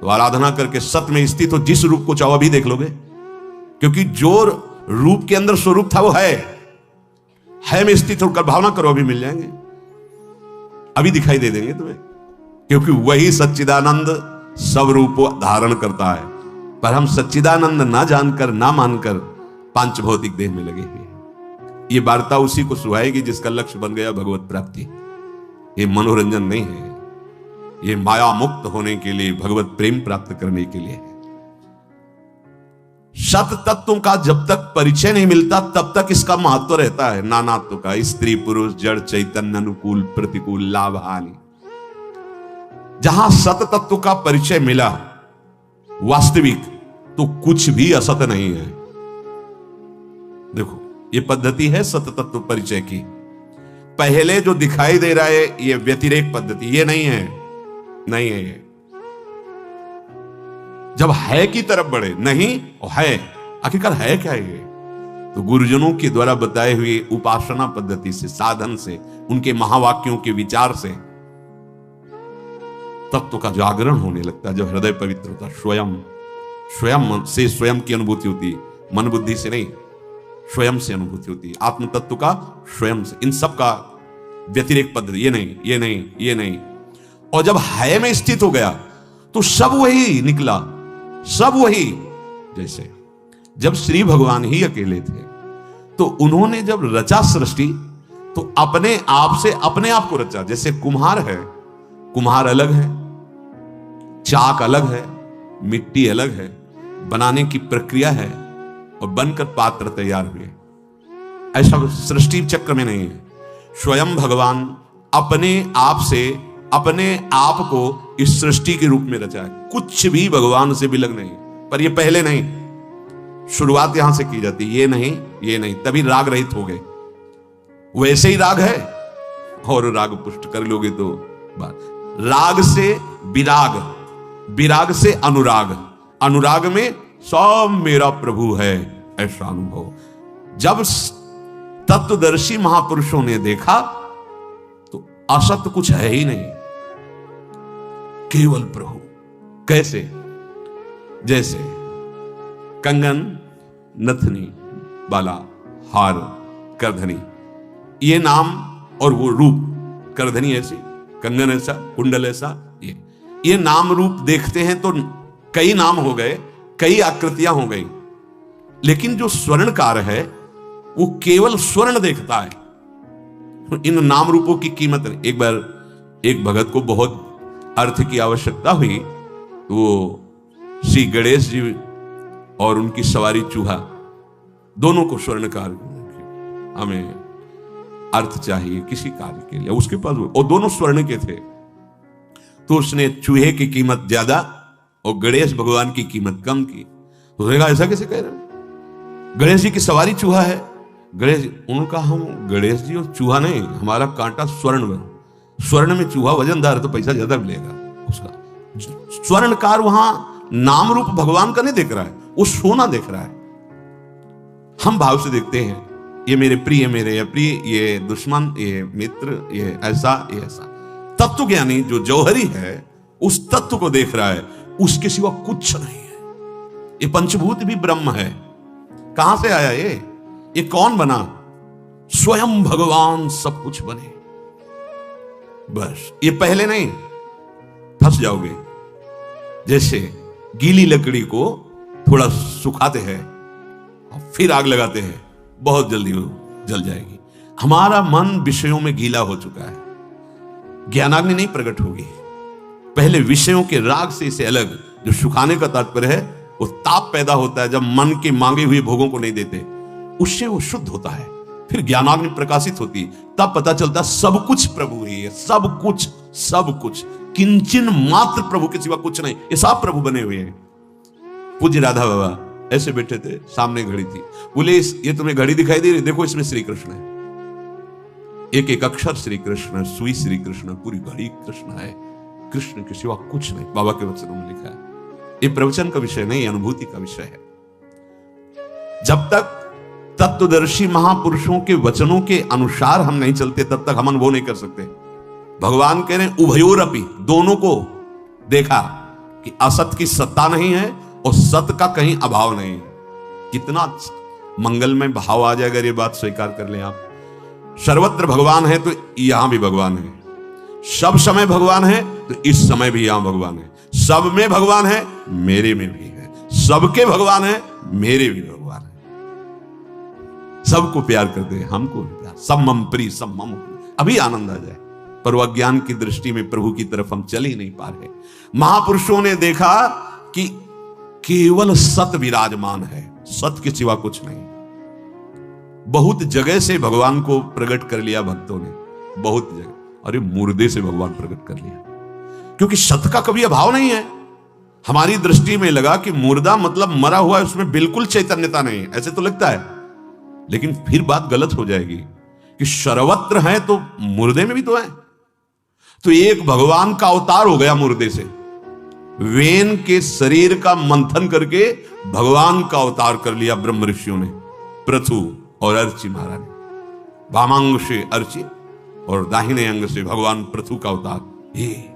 तो आराधना करके सत में स्थित हो, जिस रूप को चाहो अभी देख लोगे, क्योंकि जो रूप के अंदर स्वरूप था वो है। है में स्थित होकर भावना करो, अभी मिल जाएंगे, अभी दिखाई दे देंगे तुम्हें, क्योंकि वही सच्चिदानंद सब रूप धारण करता है। पर हम सच्चिदानंद ना जानकर ना मानकर पांच भौतिक देह में लगे हुए। ये वार्ता उसी को सुहाएगी जिसका लक्ष्य बन गया भगवत प्राप्ति। ये मनोरंजन नहीं है, ये माया मुक्त होने के लिए, भगवत प्रेम प्राप्त करने के लिए है। शत तत्वों का जब तक परिचय नहीं मिलता तब तक इसका महत्व रहता है, नानात्व का, स्त्री पुरुष जड़ चैतन्य अनुकूल प्रतिकूल लाभ हानि। जहां सत तत्व का परिचय मिला वास्तविक, तो कुछ भी असत नहीं है। देखो ये पद्धति है सत तत्व परिचय की। पहले जो दिखाई दे रहा है ये व्यतिरेक पद्धति, ये नहीं है, नहीं है। ये जब है की तरफ बढ़े, नहीं है, आखिरकार है क्या ये? तो गुरुजनों के द्वारा बताए हुए उपासना पद्धति से, साधन से, उनके महावाक्यों के विचार से तत्व का जागरण होने लगता है। जब हृदय पवित्र होता, स्वयं से स्वयं की अनुभूति होती, मन बुद्धि से नहीं, स्वयं से अनुभूति होती, आत्म तत्व का स्वयं से। इन सब का व्यतिरेक पद्धति, ये नहीं, ये नहीं, ये नहीं। और जब है में स्थित हो गया तो सब वही निकला, सब वही। जैसे जब श्री भगवान ही अकेले थे तो उन्होंने जब रचा सृष्टि तो अपने आप से अपने आप को रचा। जैसे कुम्हार है, कुम्हार अलग है, चाक अलग है, मिट्टी अलग है, बनाने की प्रक्रिया है और बनकर पात्र तैयार हुए। ऐसा सृष्टि चक्र में नहीं है। स्वयं भगवान अपने आप से अपने आप को इस सृष्टि के रूप में रचा है। कुछ भी भगवान से विलग नहीं, पर ये पहले नहीं, शुरुआत यहां से की जाती, ये नहीं, ये नहीं, तभी राग रहित हो गए। वैसे ही राग है और राग पुष्ट कर लोगे तो बात। राग से विराग, विराग से अनुराग, अनुराग में सब मेरा प्रभु है, ऐसा अनुभव। जब तत्वदर्शी महापुरुषों ने देखा तो असत कुछ है ही नहीं, केवल प्रभु। कैसे? जैसे कंगन, नथनी, बाला, हार, करधनी, ये नाम और वो रूप। करधनी ऐसी, कंगन ऐसा, कुंडल ऐसा, ये नाम रूप देखते हैं तो कई नाम हो गए, कई आकृतियां हो गई। लेकिन जो स्वर्णकार है वो केवल स्वर्ण देखता है। इन नाम रूपों की कीमत नहीं। एक बार एक भगत को बहुत अर्थ की आवश्यकता हुई, तो वो श्री गणेश जी और उनकी सवारी चूहा, दोनों को स्वर्णकार, हमें अर्थ चाहिए किसी कार्य के लिए, उसके पास, और दोनों स्वर्ण के थे। तो उसने चूहे की कीमत ज्यादा और गणेश भगवान की कीमत कम की। तो उसने कहा ऐसा कैसे कह रहे हो? गणेश जी की सवारी चूहा है। गणेश, उनका हम गणेश जी और चूहा नहीं, हमारा कांटा स्वर्ण में, स्वर्ण में चूहा वजनदार है तो पैसा ज्यादा मिलेगा उसका। स्वर्णकार वहां नाम रूप भगवान का नहीं देख रहा है, वो सोना देख रहा है। हम भाव से देखते हैं, ये मेरे प्रिय, मेरे अप्रिय, ये दुश्मन, ये मित्र, ये ऐसा, ये ऐसा। तत्व ज्ञानी जो जौहरी है उस तत्व को देख रहा है, उसके सिवा कुछ नहीं है। ये पंचभूत भी ब्रह्म है। कहां से आया ये कौन बना? स्वयं भगवान सब कुछ बने। बस ये पहले नहीं, फंस जाओगे। जैसे गीली लकड़ी को थोड़ा सुखाते हैं और फिर आग लगाते हैं, बहुत जल्दी वो जल जाएगी। हमारा मन विषयों में गीला हो चुका है, ज्ञानाग्नि नहीं प्रकट होगी। पहले विषयों के राग से इसे अलग, जो सुखाने का तात्पर्य है, वो ताप पैदा होता है जब मन के मांगे हुए भोगों को नहीं देते, उससे वो शुद्ध होता है। फिर ज्ञानाग्नि प्रकाशित होती, तब पता चलता सब कुछ प्रभु ही है, सब कुछ, सब कुछ, किंचन मात्र प्रभु के सिवा कुछ नहीं। ये सब प्रभु बने हुए हैं। पूज्य राधा बाबा ऐसे बैठे थे, सामने घड़ी थी, बोले ये तुम्हें घड़ी दिखाई दे रही, देखो इसमें श्री कृष्ण है, एक एक अक्षर श्री कृष्ण, सुई श्री कृष्ण, पूरी घड़ी कृष्ण है, कृष्ण के सिवा कुछ नहीं। बाबा के वचनों में लिखा है। ये प्रवचन का विषय नहीं, अनुभूति का विषय है। जब तक तत्वदर्शी महापुरुषों के वचनों के अनुसार हम नहीं चलते तब तक हम अनुभव नहीं कर सकते। भगवान कह रहे हैं उभयोरपि, दोनों को देखा कि असत की सत्ता नहीं है और सत का कहीं अभाव नहीं है। कितना मंगलमय भाव आ जाए अगर ये बात स्वीकार कर लें आप सर्वत्र भगवान है तो यहां भी भगवान है, सब समय भगवान है तो इस समय भी यहां भगवान है, सब में भगवान है मेरे में भी है, सबके भगवान है मेरे भी भगवान है। सबको प्यार करते हैं, हमको भी प्यार, सब मम प्रिय सब मम प्रिय। अभी आनंद आ जाए, पर वो अज्ञान की दृष्टि में प्रभु की तरफ हम चल ही नहीं पा रहे। महापुरुषों ने देखा कि केवल सत विराजमान है, सत के सिवा कुछ नहीं। बहुत जगह से भगवान को प्रकट कर लिया भक्तों ने, बहुत जगह, अरे मुर्दे से भगवान प्रकट कर लिया, क्योंकि सत का कभी अभाव नहीं है। हमारी दृष्टि में लगा कि मुर्दा मतलब मरा हुआ है, उसमें बिल्कुल चैतन्यता नहीं है, ऐसे तो लगता है। लेकिन फिर बात गलत हो जाएगी कि सर्वत्र है तो मुर्दे में भी तो है। तो एक भगवान का अवतार हो गया मुर्दे से, वेन के शरीर का मंथन करके भगवान का अवतार कर लिया ब्रह्म ऋषियों ने, पृथु और अर्ची महाराज ने। वामांग से अर्ची और दाहिने अंग से भगवान पृथु का अवतार, ये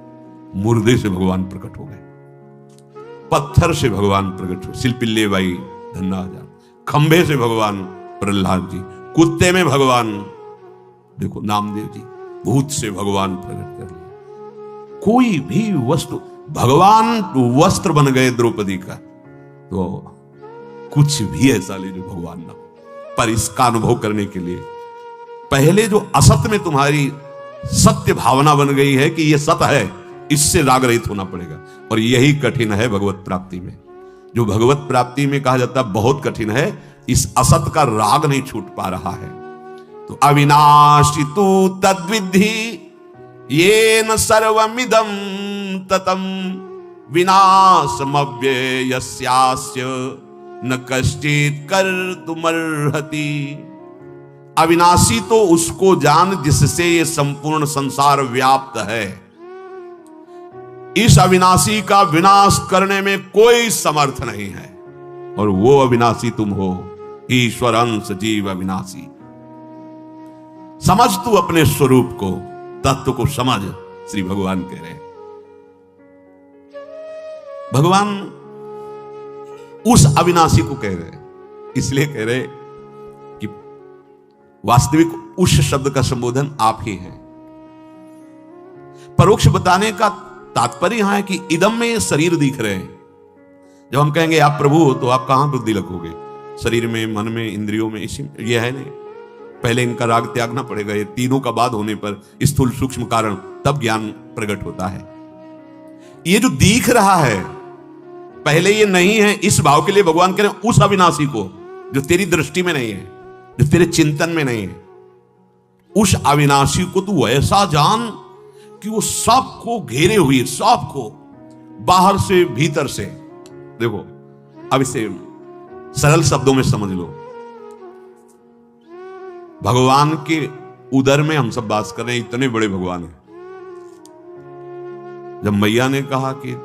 मुर्दे से भगवान प्रकट हो गए। पत्थर से भगवान प्रकट हुए, शिल्पिल्ले बाई धन्नाजान, खंभे से भगवान प्रहलाद जी, कुत्ते में भगवान देखो नामदेव जी, भूत से भगवान प्रकट कर लिया। कोई भी वस्तु, भगवान वस्त्र बन गए द्रौपदी का, तो कुछ भी ऐसा ले जो भगवान ना हो। पर इसका अनुभव करने के लिए पहले जो असत में तुम्हारी सत्य भावना बन गई है कि यह सत है, इससे राग रहित होना पड़ेगा। और यही कठिन है भगवत प्राप्ति में। जो भगवत प्राप्ति में कहा जाता है बहुत कठिन है, इस असत का राग नहीं छूट पा रहा है। तो अविनाशी तू तद्विद्धि येन सर्वमिदं ततम विनाशमव्ययस्यास्य न कश्चित् कर्तुमर्हति। अविनाशी तो उसको जान जिससे ये संपूर्ण संसार व्याप्त है। इस अविनाशी का विनाश करने में कोई समर्थ नहीं है, और वो अविनाशी तुम हो, ईश्वर अंश जीव अविनाशी। समझ तू अपने स्वरूप को, तत्व को समझ, श्री भगवान कह रहे हैं। भगवान उस अविनाशी को कह रहे हैं, इसलिए कह रहे कि वास्तविक उस शब्द का संबोधन आप ही हैं। परोक्ष बताने का तात्पर्य यहां है कि इदम में शरीर दिख रहे हैं। जब हम कहेंगे आप प्रभु हो, तो आप कहां बुद्धि लगोगे? शरीर में, मन में, इंद्रियों में, इसी ये है नहीं। पहले इनका राग त्यागना पड़ेगा। ये तीनों का बाद होने पर स्थूल सूक्ष्म कारण, तब ज्ञान प्रकट होता है। ये जो दिख रहा है पहले ये नहीं है, इस भाव के लिए भगवान कह रहे हैं उस अविनाशी को जो तेरी दृष्टि में नहीं है, जो तेरे चिंतन में नहीं है, उस अविनाशी को तू ऐसा जान कि वो सबको घेरे हुए, सबको बाहर से भीतर से। देखो अब इसे सरल शब्दों में समझ लो। भगवान के उदर में हम सब वास कर रहे हैं, इतने बड़े भगवान हैं। जब मैया ने कहा कि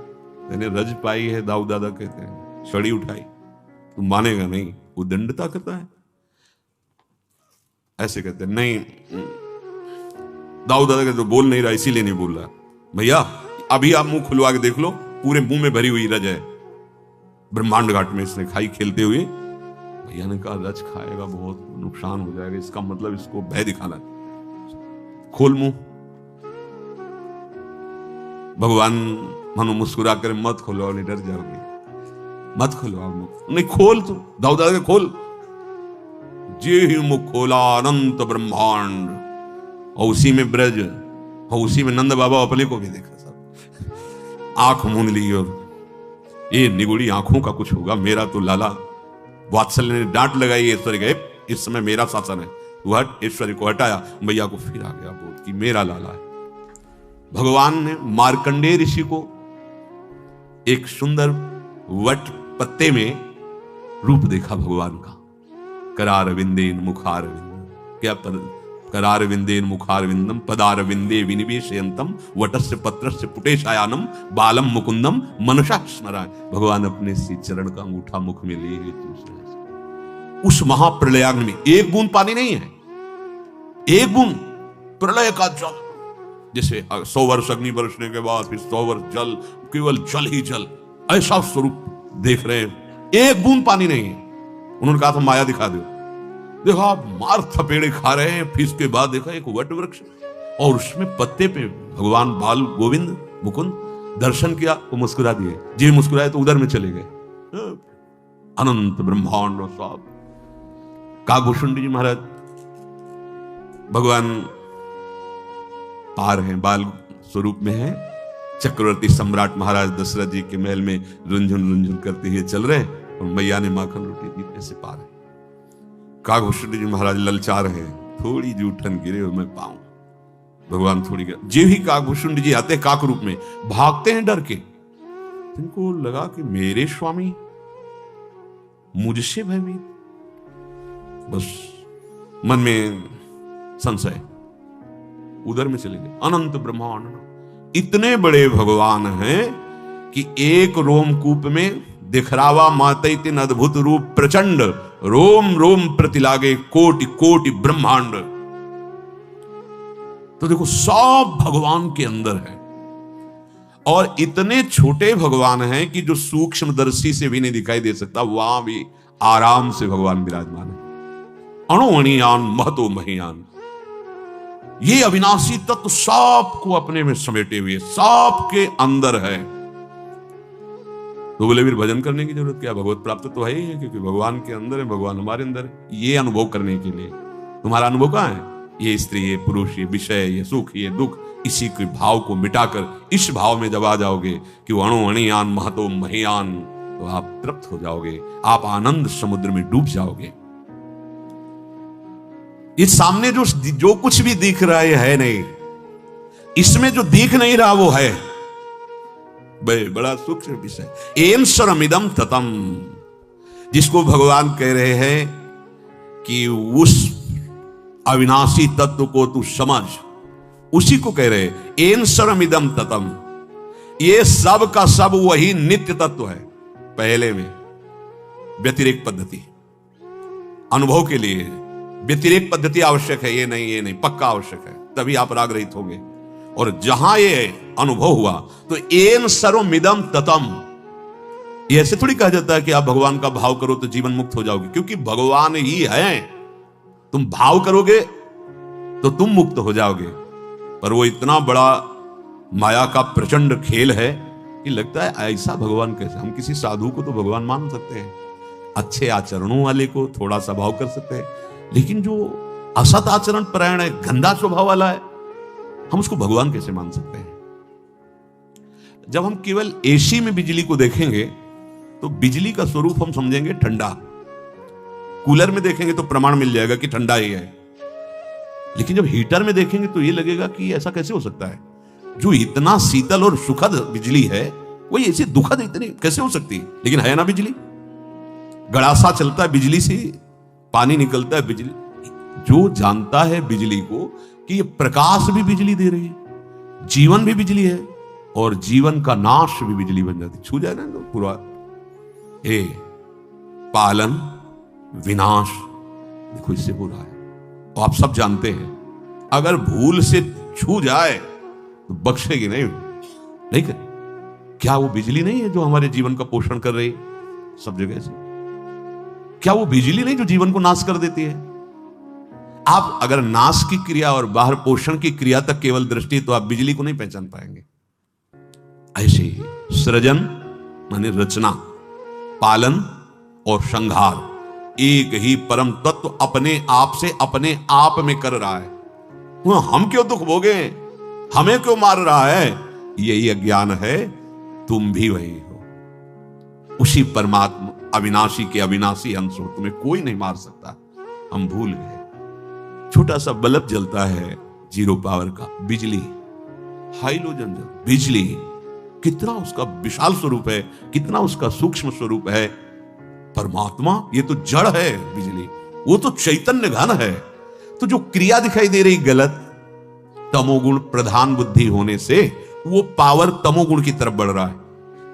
मैंने रज पाई है, दाऊ दादा कहते हैं, छड़ी उठाई, तुम मानेगा नहीं, वो दंडता करता है। ऐसे कहते हैं नहीं, दाऊ दादा कहते बोल नहीं रहा, इसीलिए नहीं बोल रहा। भैया अभी आप मुंह खुलवा के देख लो, पूरे मुंह में भरी हुई रज है। ब्रह्मांड घाट में इसने खाई खेलते हुए। भैया ने कहा रज खाएगा बहुत नुकसान हो जाएगा, इसका मतलब इसको भय दिखाना। खोल मुंह। भगवान मनो मुस्कुरा कर मत खोलो, नहीं डर जाओगे, मत खोलो मुख। नहीं खोल, तू दाऊ दादा के खोल। जे ही मुख खोला अनंत ब्रह्मांड, और उसी में ब्रज, और उसी में नंद बाबा अपने को भी देखा। सब आंख मूंद ली और ये निगुड़ी आंखों का कुछ होगा, मेरा तो लाला। वात्सल्य ने डांट लगाई ऐश्वर्य के, इस समय मेरा शासन है, वह ऐश्वर्य को हटाया। भैया को फिर आ गया बोध कि मेरा लाला है। भगवान ने मार्कंडेय ऋषि को एक सुंदर वट पत्ते में रूप देखा भगवान का। करार विंदेन मुखार विंदम, क्या करार विंदेन मुखार विंदम पदार विंदे विनिवेशयंतम वटस्य पत्रस्य पुटेशायानम बालम मुकुंदम मनुषा स्मरा। भगवान अपने सी चरण का अंगूठा मुख में लिए हुए उस महाप्रलयाग्नि में एक बूंद पानी नहीं है, एक बूंद प्रलय का जल। जैसे 100 वर्ष अग्नि बरसने के बाद फिर 100 वर्ष जल, केवल जल ही जल, ऐसा स्वरूप देख रहे हैं। एक बूंद पानी नहीं है। उन्होंने कहा था माया दिखा दो, देखो आप मार थपेड़े खा रहे हैं, फिर इसके बाद देखा एक वट वृक्ष और उसमें पत्ते पे भगवान बाल गोविंद मुकुंद दर्शन किया, वो मुस्कुरा दिए, जी मुस्कुराए तो उधर में चले गए। अनंत ब्रह्मांड साहब। काकभूषुंड जी महाराज भगवान पार हैं, बाल स्वरूप में है, चक्रवर्ती सम्राट महाराज दशरथ जी के महल में रुंझुन रुंझुन करते हुए चल रहे और मैया ने माखन रोटी दी, ऐसे पार है। काकभूषुंड जी महाराज ललचा रहे हैं, थोड़ी जूठन गिरे और मैं पाऊं, भगवान थोड़ी गिरा। जे ही काकभूषुंड जी आते काक रूप में, भागते हैं डर के। इनको लगा कि मेरे स्वामी मुझसे भयभीत, बस मन में संशय, उधर में चले गए। अनंत ब्रह्मांड इतने बड़े भगवान हैं कि एक रोमकूप में दिखरावा माते तीन अद्भुत रूप प्रचंड, रोम रोम प्रति लागे कोटि कोटि ब्रह्मांड। तो देखो सब भगवान के अंदर है, और इतने छोटे भगवान हैं कि जो सूक्ष्मदर्शी से भी नहीं दिखाई दे सकता, वहां भी आराम से भगवान विराजमान है। अणुअणियान महतो महियान, ये अविनाशी तत्व सबको अपने में समेटे हुए, सबके अंदर है। तो बोले फिर भजन करने की जरूरत क्या, भगवत प्राप्त तो है ही है, क्योंकि भगवान के अंदर है, भगवान हमारे अंदर है। ये अनुभव करने के लिए तुम्हारा अनुभव कहां है? ये स्त्री, ये पुरुष, ये विषय, ये सुख, ये दुख, इसी के भाव को मिटाकर इस भाव में जब आ जाओगे कि वो अणुअणियान महतो महियान, तो आप तृप्त हो जाओगे, आप आनंद समुद्र में डूब जाओगे। इस सामने जो कुछ भी दिख रहा है नहीं, इसमें जो दिख नहीं रहा वो है। बड़ा सूक्ष्म विषय। एम स्वरमिदम ततम, जिसको भगवान कह रहे हैं कि उस अविनाशी तत्व को तू समझ, उसी को कह रहे हैं एन स्वरमिदम ततम। ये सब का सब वही नित्य तत्व है। पहले में व्यतिरेक पद्धति, अनुभव के लिए व्यतिरेक पद्धति आवश्यक है, ये नहीं पक्का आवश्यक है, तभी आप राग रहित होंगे। और जहां ये अनुभव हुआ तो एन सर्वमिदम ततम, ये ऐसे थोड़ी कहा जाता है कि आप भगवान का भाव करो तो जीवन मुक्त हो जाओगे, क्योंकि भगवान ही है। तुम भाव करोगे तो तुम मुक्त हो जाओगे, पर वो इतना बड़ा माया का प्रचंड खेल है कि लगता है ऐसा भगवान कैसे। हम किसी साधु को तो भगवान मान सकते हैं, अच्छे आचरणों वाले को थोड़ा सा भाव कर सकते हैं, लेकिन जो असत आचरण परायण है, गंदा स्वभाव वाला है, हम उसको भगवान कैसे मान सकते हैं? जब हम केवल एसी में बिजली को देखेंगे तो बिजली का स्वरूप हम समझेंगे ठंडा, कूलर में देखेंगे तो प्रमाण मिल जाएगा कि ठंडा ही है, लेकिन जब हीटर में देखेंगे तो यह लगेगा कि ऐसा कैसे हो सकता है, जो इतना शीतल और सुखद बिजली है वही ऐसी दुखद इतनी कैसे हो सकती है? लेकिन है ना बिजली, गड़ासा चलता है बिजली से, पानी निकलता है बिजली। जो जानता है बिजली को कि ये प्रकाश भी बिजली दे रही है, जीवन भी बिजली है, और जीवन का नाश भी बिजली बन जाती, छू जाए ना तो पूरा पालन विनाश, देखो इससे हो रहा है। और आप सब जानते हैं अगर भूल से छू जाए तो बख्शेगी नहीं कर। क्या वो बिजली नहीं है जो हमारे जीवन का पोषण कर रही है सब जगह से? क्या वो बिजली नहीं जो जीवन को नाश कर देती है? आप अगर नाश की क्रिया और बाहर पोषण की क्रिया तक केवल दृष्टि, तो आप बिजली को नहीं पहचान पाएंगे। ऐसे ही सृजन माने रचना, पालन और संहार, एक ही परम तत्व अपने आप से अपने आप में कर रहा है। हम क्यों दुख भोगे, हमें क्यों मार रहा है? यही अज्ञान है। तुम भी वही हो, उसी परमात्मा अविनाशी के अविनाशी अंश हो, तुम्हें कोई नहीं मार सकता। हम भूल गए। छोटा सा बल्ब जलता है जीरो पावर का, बिजली, हाइलोजन बिजली, कितना उसका विशाल स्वरूप है, कितना उसका सूक्ष्म स्वरूप है। परमात्मा ये तो जड़ है बिजली, वो तो चैतन्य घन है। तो जो क्रिया दिखाई दे रही गलत, तमोगुण प्रधान बुद्धि होने से वो पावर तमोगुण की तरफ बढ़ रहा है,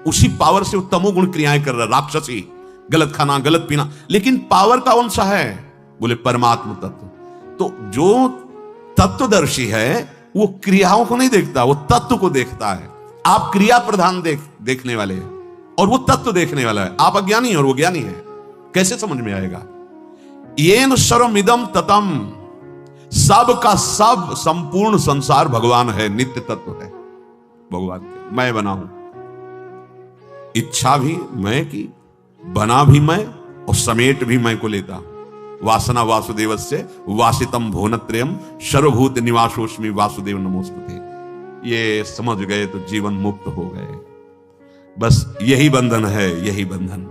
उसी पावर से वो तमोगुण क्रियाएं कर रहा है, राक्षसी, गलत खाना, गलत पीना, लेकिन पावर का कौन सा है? बोले परमात्मा तत्व। तो जो तत्वदर्शी है वो क्रियाओं को नहीं देखता, वो तत्व को देखता है। आप क्रिया प्रधान देखने वाले हैं और वो तत्व देखने वाला है। आप अज्ञानी और वो ज्ञानी है, कैसे समझ में आएगा? येन सर्वमिदं ततम, सब का सब संपूर्ण संसार भगवान है, नित्य तत्व है भगवान के। मैं बना हूं, इच्छा भी मैं की, बना भी मैं और समेट भी मैं को लेता। वासना वासुदेवस्य वासितम भुवनत्रयम् सर्वभूत निवासोस्मि वासुदेव नमोस्तुते। ये समझ गए तो जीवन मुक्त हो गए। बस यही बंधन है, यही बंधन।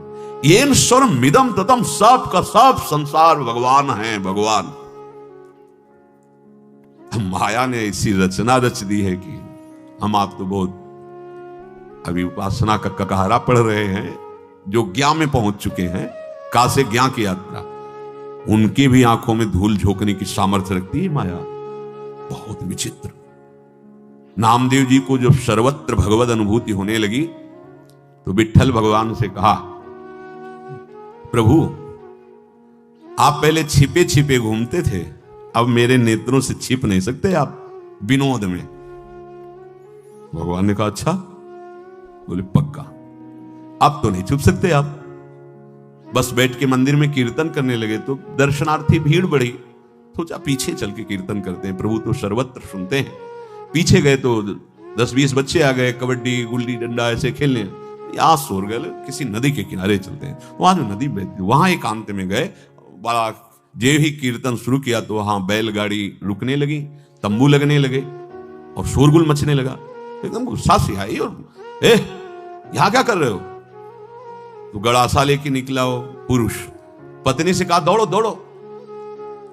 येन सर्वमिदं ततम, सब का सब संसार भगवान है, भगवान। माया ने ऐसी रचना रच दी है कि हम आप तो बहुत अभी उपासना का ककहरा पढ़ रहे हैं। जो ज्ञान में पहुंच चुके हैं, कासे ज्ञान की यात्रा, उनकी भी आंखों में धूल झोंकने की सामर्थ्य रखती है माया। बहुत विचित्र। नामदेव जी को जब सर्वत्र भगवद अनुभूति होने लगी तो विट्ठल भगवान से कहा, प्रभु आप पहले छिपे छिपे घूमते थे, अब मेरे नेत्रों से छिप नहीं सकते आप विनोद में। भगवान ने कहा अच्छा, बोले पक्का, अब तो नहीं छुप सकते आप। बस बैठ के मंदिर में कीर्तन करने लगे तो दर्शनार्थी भीड़ बढ़ी, सोचा पीछे चल के कीर्तन करते हैं, प्रभु तो सर्वत्र सुनते हैं। पीछे गए तो 10-20 बच्चे आ गए, कबड्डी गुल्ली डंडा ऐसे खेलने। यहां शोर गए, किसी नदी के किनारे चलते हैं, वहां जो नदी बहती, वहां एकांत में गए। बड़ा जे ही कीर्तन शुरू किया तो वहां बैलगाड़ी रुकने लगी, तंबू लगने लगे और शोरगुल मचने लगा। एकदम गुस्सा से आई और यहां क्या कर रहे हो? तो गड़ासा लेके निकला वो पुरुष, पत्नी से कहा दौड़ो दौड़ो,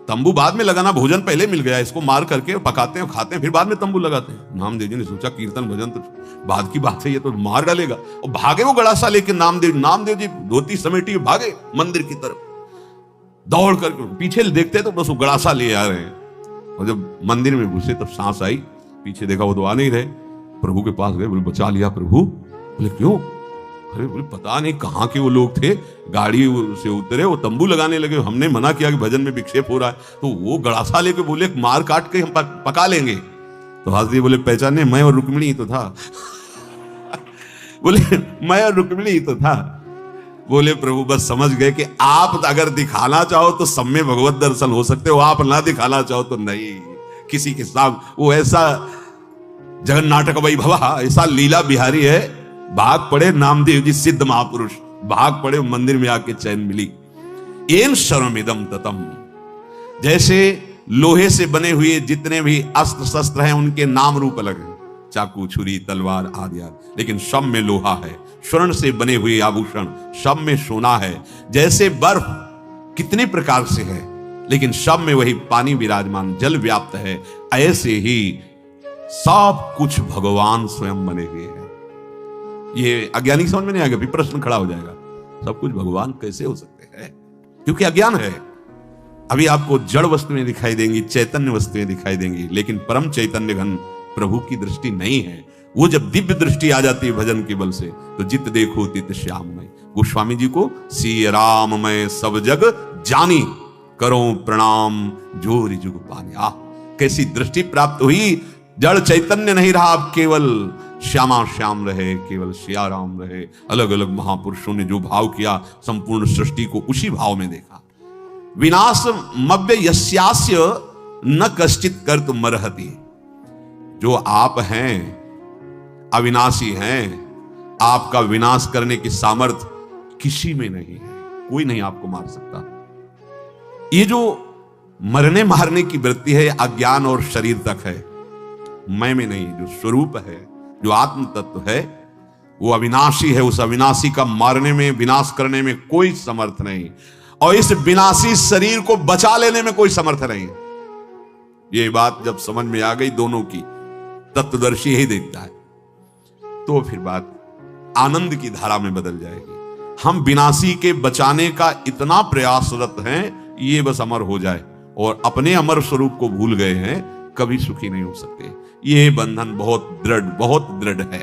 तंबू बाद में लगाना, भोजन पहले मिल गया, इसको मार करके पकाते हैं खाते हैं, फिर बाद में तंबू लगाते हैं। नामदेव जी ने सोचा कीर्तन भजन तो बाद की बात है, ये तो मार डालेगा। और भागे वो गड़ासा लेके नामदेव जी धोती समेटी भागे मंदिर की तरफ, दौड़ करके पीछे देखते तो बस वो गड़ासा ले आ रहे हैं। और जब मंदिर में घुसे तब सांस आई, पीछे देखा वो तो आ नहीं रहे। प्रभु के पास गए, बोले बचा लिया प्रभु। बोले क्यों? अरे बोले पता नहीं कहाँ के वो लोग थे, गाड़ी से उतरे, वो तंबू लगाने लगे, हमने मना किया कि भजन में विक्षेप हो रहा है, तो वो गड़ासा लेके बोले मार काट के हम पका लेंगे। तो हाथी बोले पहचाने, मैं और रुक्मिणी ही तो था। बोले मैं और रुक्मिणी ही तो था। बोले प्रभु बस समझ गए कि आप अगर दिखाना चाहो तो सब में भगवत दर्शन हो सकते हो, आप ना दिखाना चाहो तो नहीं। किसी के साथ वो ऐसा जगन नाटक वैभवा, ऐसा लीला बिहारी है, भाग पड़े नामदेव जी सिद्ध महापुरुष, भाग पड़े मंदिर में आके चैन मिली। एन सर्वमिदं ततम, जैसे लोहे से बने हुए जितने भी अस्त्र शस्त्र हैं उनके नाम रूप अलग हैं, चाकू छुरी तलवार आदि आदि, लेकिन सब में लोहा है। स्वर्ण से बने हुए आभूषण सब में सोना है। जैसे बर्फ कितने प्रकार से है लेकिन सब में वही पानी विराजमान, जल व्याप्त है, ऐसे ही सब कुछ भगवान स्वयं बने हुए हैं। ये अज्ञानी समझ में नहीं आएगा, फिर प्रश्न खड़ा हो जाएगा, सब कुछ भगवान कैसे हो सकते हैं? क्योंकि अज्ञान है। अभी आपको जड़ वस्तुएं दिखाई देंगी, चैतन्य वस्तुएं दिखाई देंगी, लेकिन परम चैतन्य घन प्रभु की दृष्टि नहीं है। वो जब दिव्य दृष्टि आ जाती है भजन के बल से, तो जित देखो तित श्याममय। गोस्वामी जी को सी राम मैं सब जग जानी, करो प्रणाम जोरी जुग पानी। कैसी दृष्टि प्राप्त हुई, जड़ चैतन्य नहीं रहा, अब केवल श्यामा श्याम रहे, केवल सिया राम रहे। अलग अलग महापुरुषों ने जो भाव किया, संपूर्ण सृष्टि को उसी भाव में देखा। विनाश मव्य यस्यास्य न कश्चित कर्तुम मर्हति। जो आप हैं अविनाशी हैं, आपका विनाश करने की सामर्थ्य किसी में नहीं है, कोई नहीं आपको मार सकता। ये जो मरने मारने की वृत्ति है अज्ञान और शरीर तक है, मैं में नहीं। जो स्वरूप है, जो आत्म तत्व है, वो अविनाशी है। उस अविनाशी का मारने में, विनाश करने में कोई समर्थ नहीं, और इस विनाशी शरीर को बचा लेने में कोई समर्थ नहीं। ये बात जब समझ में आ गई दोनों की, तत्वदर्शी ही देखता है, तो फिर बात आनंद की धारा में बदल जाएगी। हम विनाशी के बचाने का इतना प्रयासरत हैं, ये बस अमर हो जाए, और अपने अमर स्वरूप को भूल गए हैं, कभी सुखी नहीं हो सकते। ये बंधन बहुत दृढ़ है।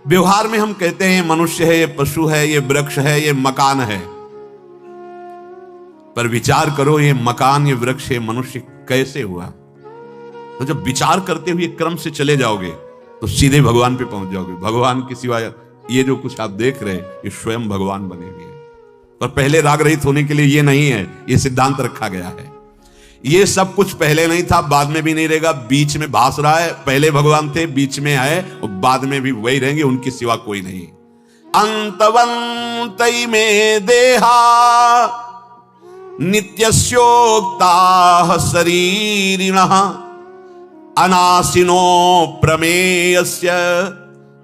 व्यवहार में हम कहते हैं मनुष्य है, ये पशु है, ये वृक्ष है, ये मकान है, पर विचार करो ये मकान, ये वृक्ष, ये मनुष्य कैसे हुआ? तो जब विचार करते हुए क्रम से चले जाओगे तो सीधे भगवान पे पहुंच जाओगे। भगवान के सिवाय ये जो कुछ आप देख रहे हैं, ये स्वयं भगवान बने हुए हैं। पर पहले राग रहित होने के लिए ये नहीं है, ये सिद्धांत रखा गया है। ये सब कुछ पहले नहीं था, बाद में भी नहीं रहेगा, बीच में भास रहा है। पहले भगवान थे, बीच में है और बाद में भी वही रहेंगे, उनके सिवा कोई नहीं। अंतवंतै में देहा नित्यस्योक्ताः शरीरिणः अनाशिनो प्रमेयस्य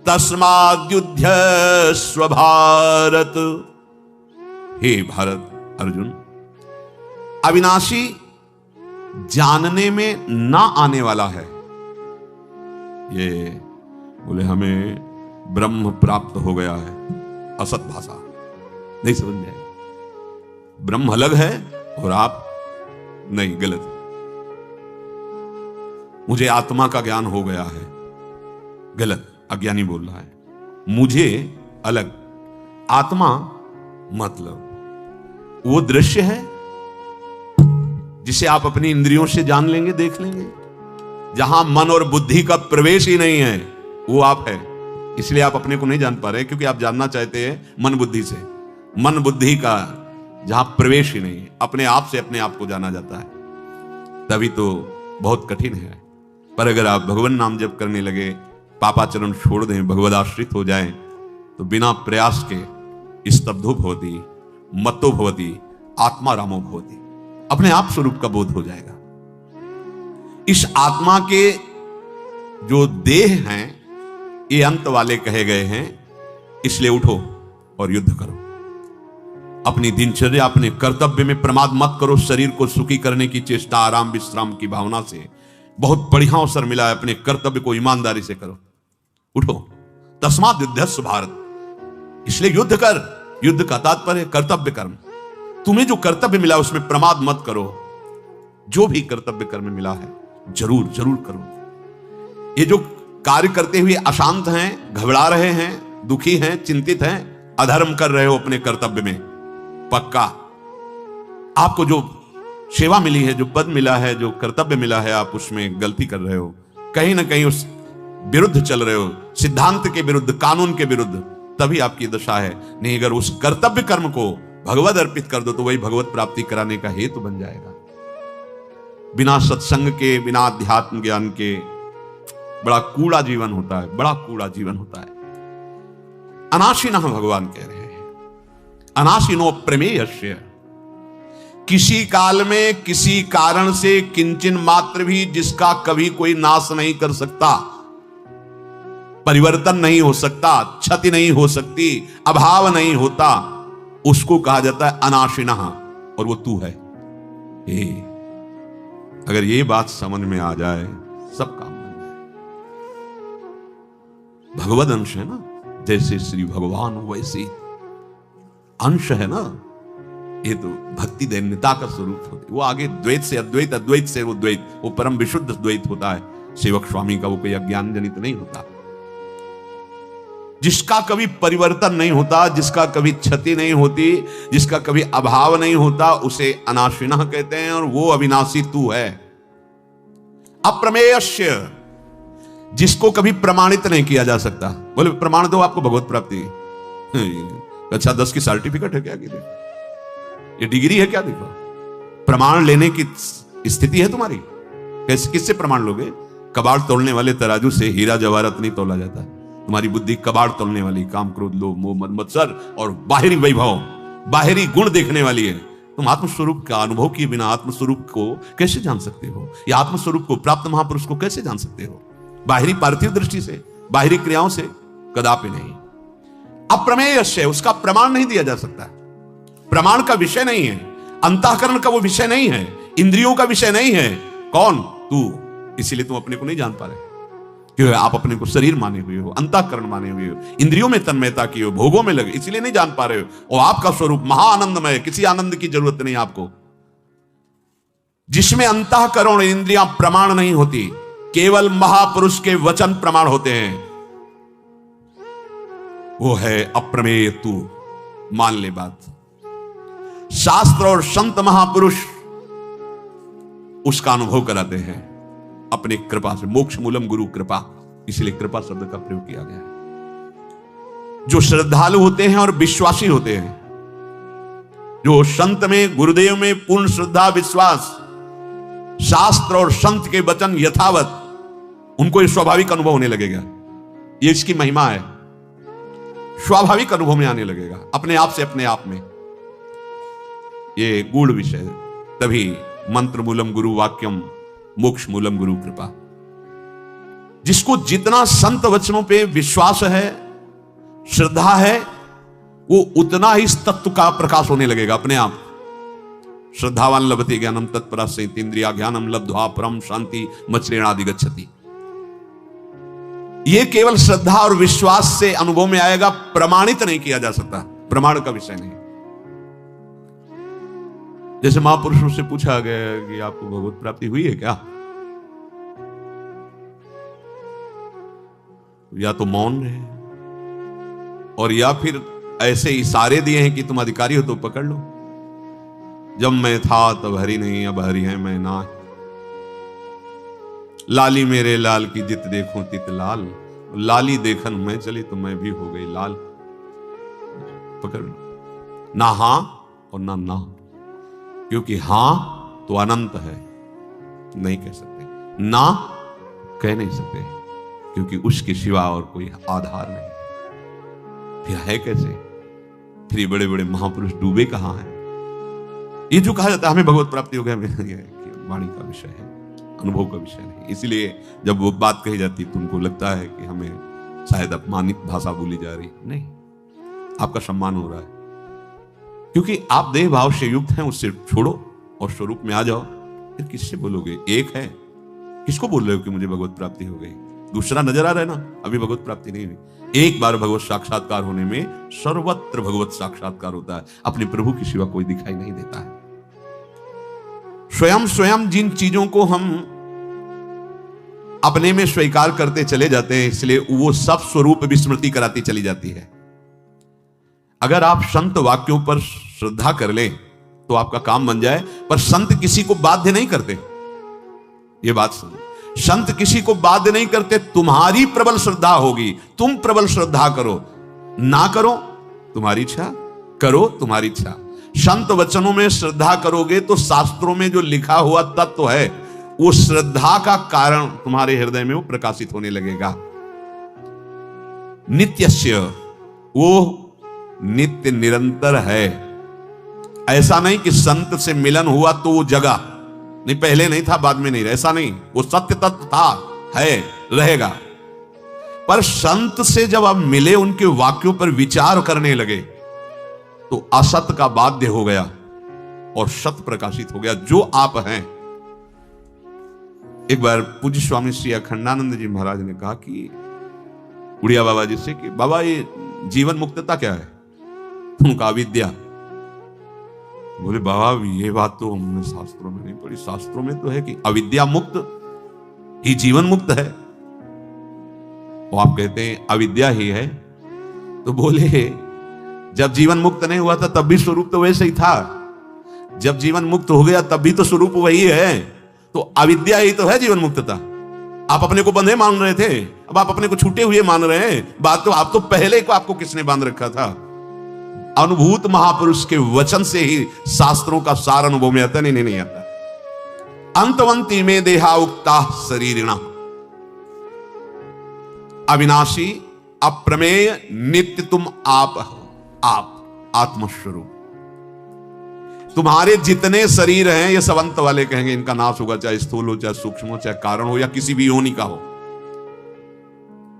तस्माद्युध्यस्व भारत। हे भारत अर्जुन, अविनाशी जानने में ना आने वाला है। ये बोले हमें ब्रह्म प्राप्त हो गया है, असत भाषा नहीं समझ में आएगी। ब्रह्म अलग है और आप नहीं, गलत। मुझे आत्मा का ज्ञान हो गया है, गलत, अज्ञानी बोल रहा है। मुझे अलग, आत्मा मतलब वो दृश्य है जिसे आप अपनी इंद्रियों से जान लेंगे, देख लेंगे। जहां मन और बुद्धि का प्रवेश ही नहीं है वो आप है। इसलिए आप अपने को नहीं जान पा रहे, क्योंकि आप जानना चाहते हैं मन बुद्धि से। मन बुद्धि का जहां प्रवेश ही नहीं है, अपने आप से अपने आप को जाना जाता है, तभी तो बहुत कठिन है। पर अगर आप भगवान नाम जप करने लगे, पापाचरण छोड़ दें, भगवदाश्रित हो जाएं, तो बिना प्रयास के स्तब्धो भवति मत्तो भवति आत्मा रामो भवति, अपने आप स्वरूप का बोध हो जाएगा। इस आत्मा के जो देह हैं ये अंत वाले कहे गए हैं, इसलिए उठो और युद्ध करो। अपनी दिनचर्या, अपने कर्तव्य में प्रमाद मत करो। शरीर को सुखी करने की चेष्टा आराम विश्राम की भावना से बहुत बढ़िया अवसर मिला है, अपने कर्तव्य को ईमानदारी से करो। उठो, तस्मात् युध्यस्व भारत, इसलिए युद्ध कर। युद्ध का तात्पर्य कर्तव्य कर्म। तुम्हें जो कर्तव्य मिला उसमें प्रमाद मत करो। जो भी कर्तव्य कर्म मिला है जरूर जरूर करो। ये जो कार्य करते हुए अशांत हैं, घबरा रहे हैं, दुखी हैं, चिंतित हैं, अधर्म कर रहे हो अपने कर्तव्य में, पक्का आपको जो सेवा मिली है, जो पद मिला है, जो कर्तव्य मिला है, आप उसमें गलती कर रहे हो, कहीं ना कहीं उस विरुद्ध चल रहे हो, सिद्धांत के विरुद्ध, कानून के विरुद्ध, तभी आपकी दशा है। नहीं, अगर उस कर्तव्य कर्म को भगवद अर्पित कर दो तो वही भगवत प्राप्ति कराने का हेतु बन जाएगा। बिना सत्संग के, बिना अध्यात्म ज्ञान के बड़ा कूड़ा जीवन होता है, बड़ा कूड़ा जीवन होता है। अनाशिनः भगवान कह रहे हैं, अनाशिनो प्रमेयस्य, किसी काल में किसी कारण से किंचन मात्र भी जिसका कभी कोई नाश नहीं कर सकता, परिवर्तन नहीं हो सकता, क्षति नहीं हो सकती, अभाव नहीं होता, उसको कहा जाता है अनाशिनः, और वो तू है। अगर ये बात समझ में आ जाए सब काम बन जाए। भगवद अंश है ना, जैसे श्री भगवान वैसे अंश है ना, ये तो भक्ति दैन्यता का स्वरूप होती है। वो आगे द्वैत से अद्वैत, अद्वैत से वो द्वैत, वो परम विशुद्ध द्वैत होता है। सेवक स्वामी का वो कोई अज्ञान जनित नहीं होता, जिसका कभी परिवर्तन नहीं होता, जिसका कभी क्षति नहीं होती, जिसका कभी अभाव नहीं होता, उसे अनाशिनः कहते हैं, और वो अविनाशी तू है। अप्रमेयस्य, जिसको कभी प्रमाणित नहीं किया जा सकता। बोले प्रमाण दो आपको भगवत प्राप्ति। अच्छा 10 की सर्टिफिकेट है क्या, ये डिग्री है क्या? देखो, प्रमाण लेने की स्थिति है तुम्हारी। कैसे, किससे प्रमाण लोगे? कबाड़ तोड़ने वाले तराजू से हीरा जवाहरत नहीं तोला जाता। तुम्हारी बुद्धि कबाड़ तोड़ने वाली, काम क्रोध लोभ मोह मद मत्सर और बाहरी वैभव, बाहरी गुण देखने वाली है। तुम आत्मस्वरूप का अनुभव किए बिना आत्मस्वरूप को कैसे जान सकते हो? या आत्मस्वरूप को प्राप्त महापुरुष को कैसे जान सकते हो? बाहरी पार्थिव दृष्टि से, बाहरी क्रियाओं से कदापि नहीं। अप्रमेयस्य, उसका प्रमाण नहीं दिया जा सकता, प्रमाण का विषय नहीं है, अंतःकरण का वो विषय नहीं है, इंद्रियों का विषय नहीं है। कौन? तू। इसीलिए तुम अपने को नहीं जान पा रहे, क्योंकि आप अपने को शरीर माने हुए हो, अंतःकरण माने हुए हो, इंद्रियों में तन्मयता की हो, भोगों में लगे, इसलिए नहीं जान पा रहे हो। और आपका स्वरूप महाआनंदमय, किसी आनंद की जरूरत नहीं आपको। जिसमें अंतःकरण इंद्रियां प्रमाण नहीं होती, केवल महापुरुष के वचन प्रमाण होते हैं, वो है अप्रमेय तू। मान ले बात। शास्त्र और संत महापुरुष उसका अनुभव कराते हैं अपनी कृपा से। मोक्ष मूलम गुरु कृपा, इसलिए कृपा शब्द का प्रयोग किया गया है। जो श्रद्धालु होते हैं और विश्वासी होते हैं, जो संत में, गुरुदेव में पूर्ण श्रद्धा विश्वास, शास्त्र और संत के वचन यथावत, उनको ये स्वाभाविक अनुभव होने लगेगा। ये इसकी महिमा है, स्वाभाविक अनुभव में आने लगेगा, अपने आप से अपने आप में। ये गूढ़ विषय है। तभी मंत्र मूलम गुरु वाक्यम, मोक्ष मूलम गुरु कृपा। जिसको जितना संत वचनों पे विश्वास है, श्रद्धा है, वो उतना ही इस तत्व का प्रकाश होने लगेगा अपने आप। श्रद्धावान लभते ज्ञानम तत्परासेत इंद्रिया ज्ञानम लब्ध्वा परम शांति मच्रेणादि गच्छति। ये केवल श्रद्धा और विश्वास से अनुभव में आएगा, प्रमाणित नहीं किया जा सकता, प्रमाण का विषय नहीं। जैसे महापुरुषों से पूछा गया कि आपको भगवत प्राप्ति हुई है क्या, या तो मौन रहे और या फिर ऐसे इशारे दिए हैं कि तुम अधिकारी हो तो पकड़ लो। जब मैं था तब हरि नहीं, अब हरि है मैं ना। लाली मेरे लाल की जित देखूं तित लाल, लाली देखन मैं चली तो मैं भी हो गई लाल। पकड़ लो। ना हां और ना ना, क्योंकि हां तो अनंत है, नहीं कह सकते, ना कह नहीं सकते, क्योंकि उसके सिवा और कोई आधार नहीं। फिर है कैसे? फिर ये बड़े बड़े महापुरुष डूबे कहां हैं? ये जो कहा जाता है हमें भगवत प्राप्ति हो गया, वाणी का विषय है, अनुभव का विषय नहीं। इसलिए जब वो बात कही जाती है तो उनको लगता है कि हमें शायद अपमानित भाषा बोली जा रही। नहीं, आपका सम्मान हो रहा है, क्योंकि आप देह भाव से युक्त हैं। उससे छोड़ो और स्वरूप में आ जाओ। फिर किससे बोलोगे? एक है, किसको बोल रहे हो कि मुझे भगवत प्राप्ति हो गई? दूसरा नजर आ रहा है ना, अभी भगवत प्राप्ति नहीं हुई। एक बार भगवत साक्षात्कार होने में सर्वत्र भगवत साक्षात्कार होता है। अपने प्रभु के सिवा कोई दिखाई नहीं देता है। स्वयं जिन चीजों को हम अपने में स्वीकार करते चले जाते हैं, इसलिए वो सब स्वरूप विस्मृति कराती चली जाती है। अगर आप संत वाक्यों पर श्रद्धा कर लें तो आपका काम बन जाए, पर संत किसी को बाध्य नहीं करते। ये बात सुनो, संत किसी को बाध्य नहीं करते। तुम्हारी प्रबल श्रद्धा होगी, तुम प्रबल श्रद्धा करो, ना करो तुम्हारी इच्छा, करो तुम्हारी इच्छा। संत वचनों में श्रद्धा करोगे तो शास्त्रों में जो लिखा हुआ तत्व है, वो श्रद्धा का कारण तुम्हारे हृदय में वो प्रकाशित होने लगेगा। नित्यस्य, वो नित्य निरंतर है। ऐसा नहीं कि संत से मिलन हुआ तो वो जगा, नहीं पहले नहीं था बाद में नहीं रहा, ऐसा नहीं। वो सत्य तत्व था, है, रहेगा। पर संत से जब आप मिले, उनके वाक्यों पर विचार करने लगे, तो असत का बाध्य हो गया और सत प्रकाशित हो गया, जो आप हैं। एक बार पूज्य स्वामी श्री अखंडानंद जी महाराज ने कहा कि उड़िया बाबा जी से कि बाबा ये जीवन मुक्तता क्या है? उनका विद्या। बोले बाबा ये बात तो हमने शास्त्रों में नहीं पढ़ी। शास्त्रों में तो है कि अविद्या मुक्त ही जीवन मुक्त है। वो आप कहते हैं अविद्या ही है। तो बोले जब जीवन मुक्त नहीं हुआ था तब भी स्वरूप तो वैसे ही था, जब जीवन मुक्त हो गया तब भी तो स्वरूप वही है। तो अविद्या ही तो है जीवन मुक्तता। आप अपने को बंधे मान रहे थे, अब आप अपने को छूटे हुए मान रहे हैं। बात तो आप तो पहले को आपको किसने बांध रखा था? अनुभूत महापुरुष के वचन से ही शास्त्रों का सार अनुभव में आता। नहीं आता। अंतवंती में देहा उक्ता शरीरिणा, अविनाशी अप्रमेय नित्य तुम आप आत्मस्वरूप। तुम्हारे जितने शरीर हैं ये सब अंत वाले कहेंगे, इनका नाश होगा, चाहे स्थूल हो, चाहे सूक्ष्म हो, चाहे कारण हो, या किसी भी योनि का हो।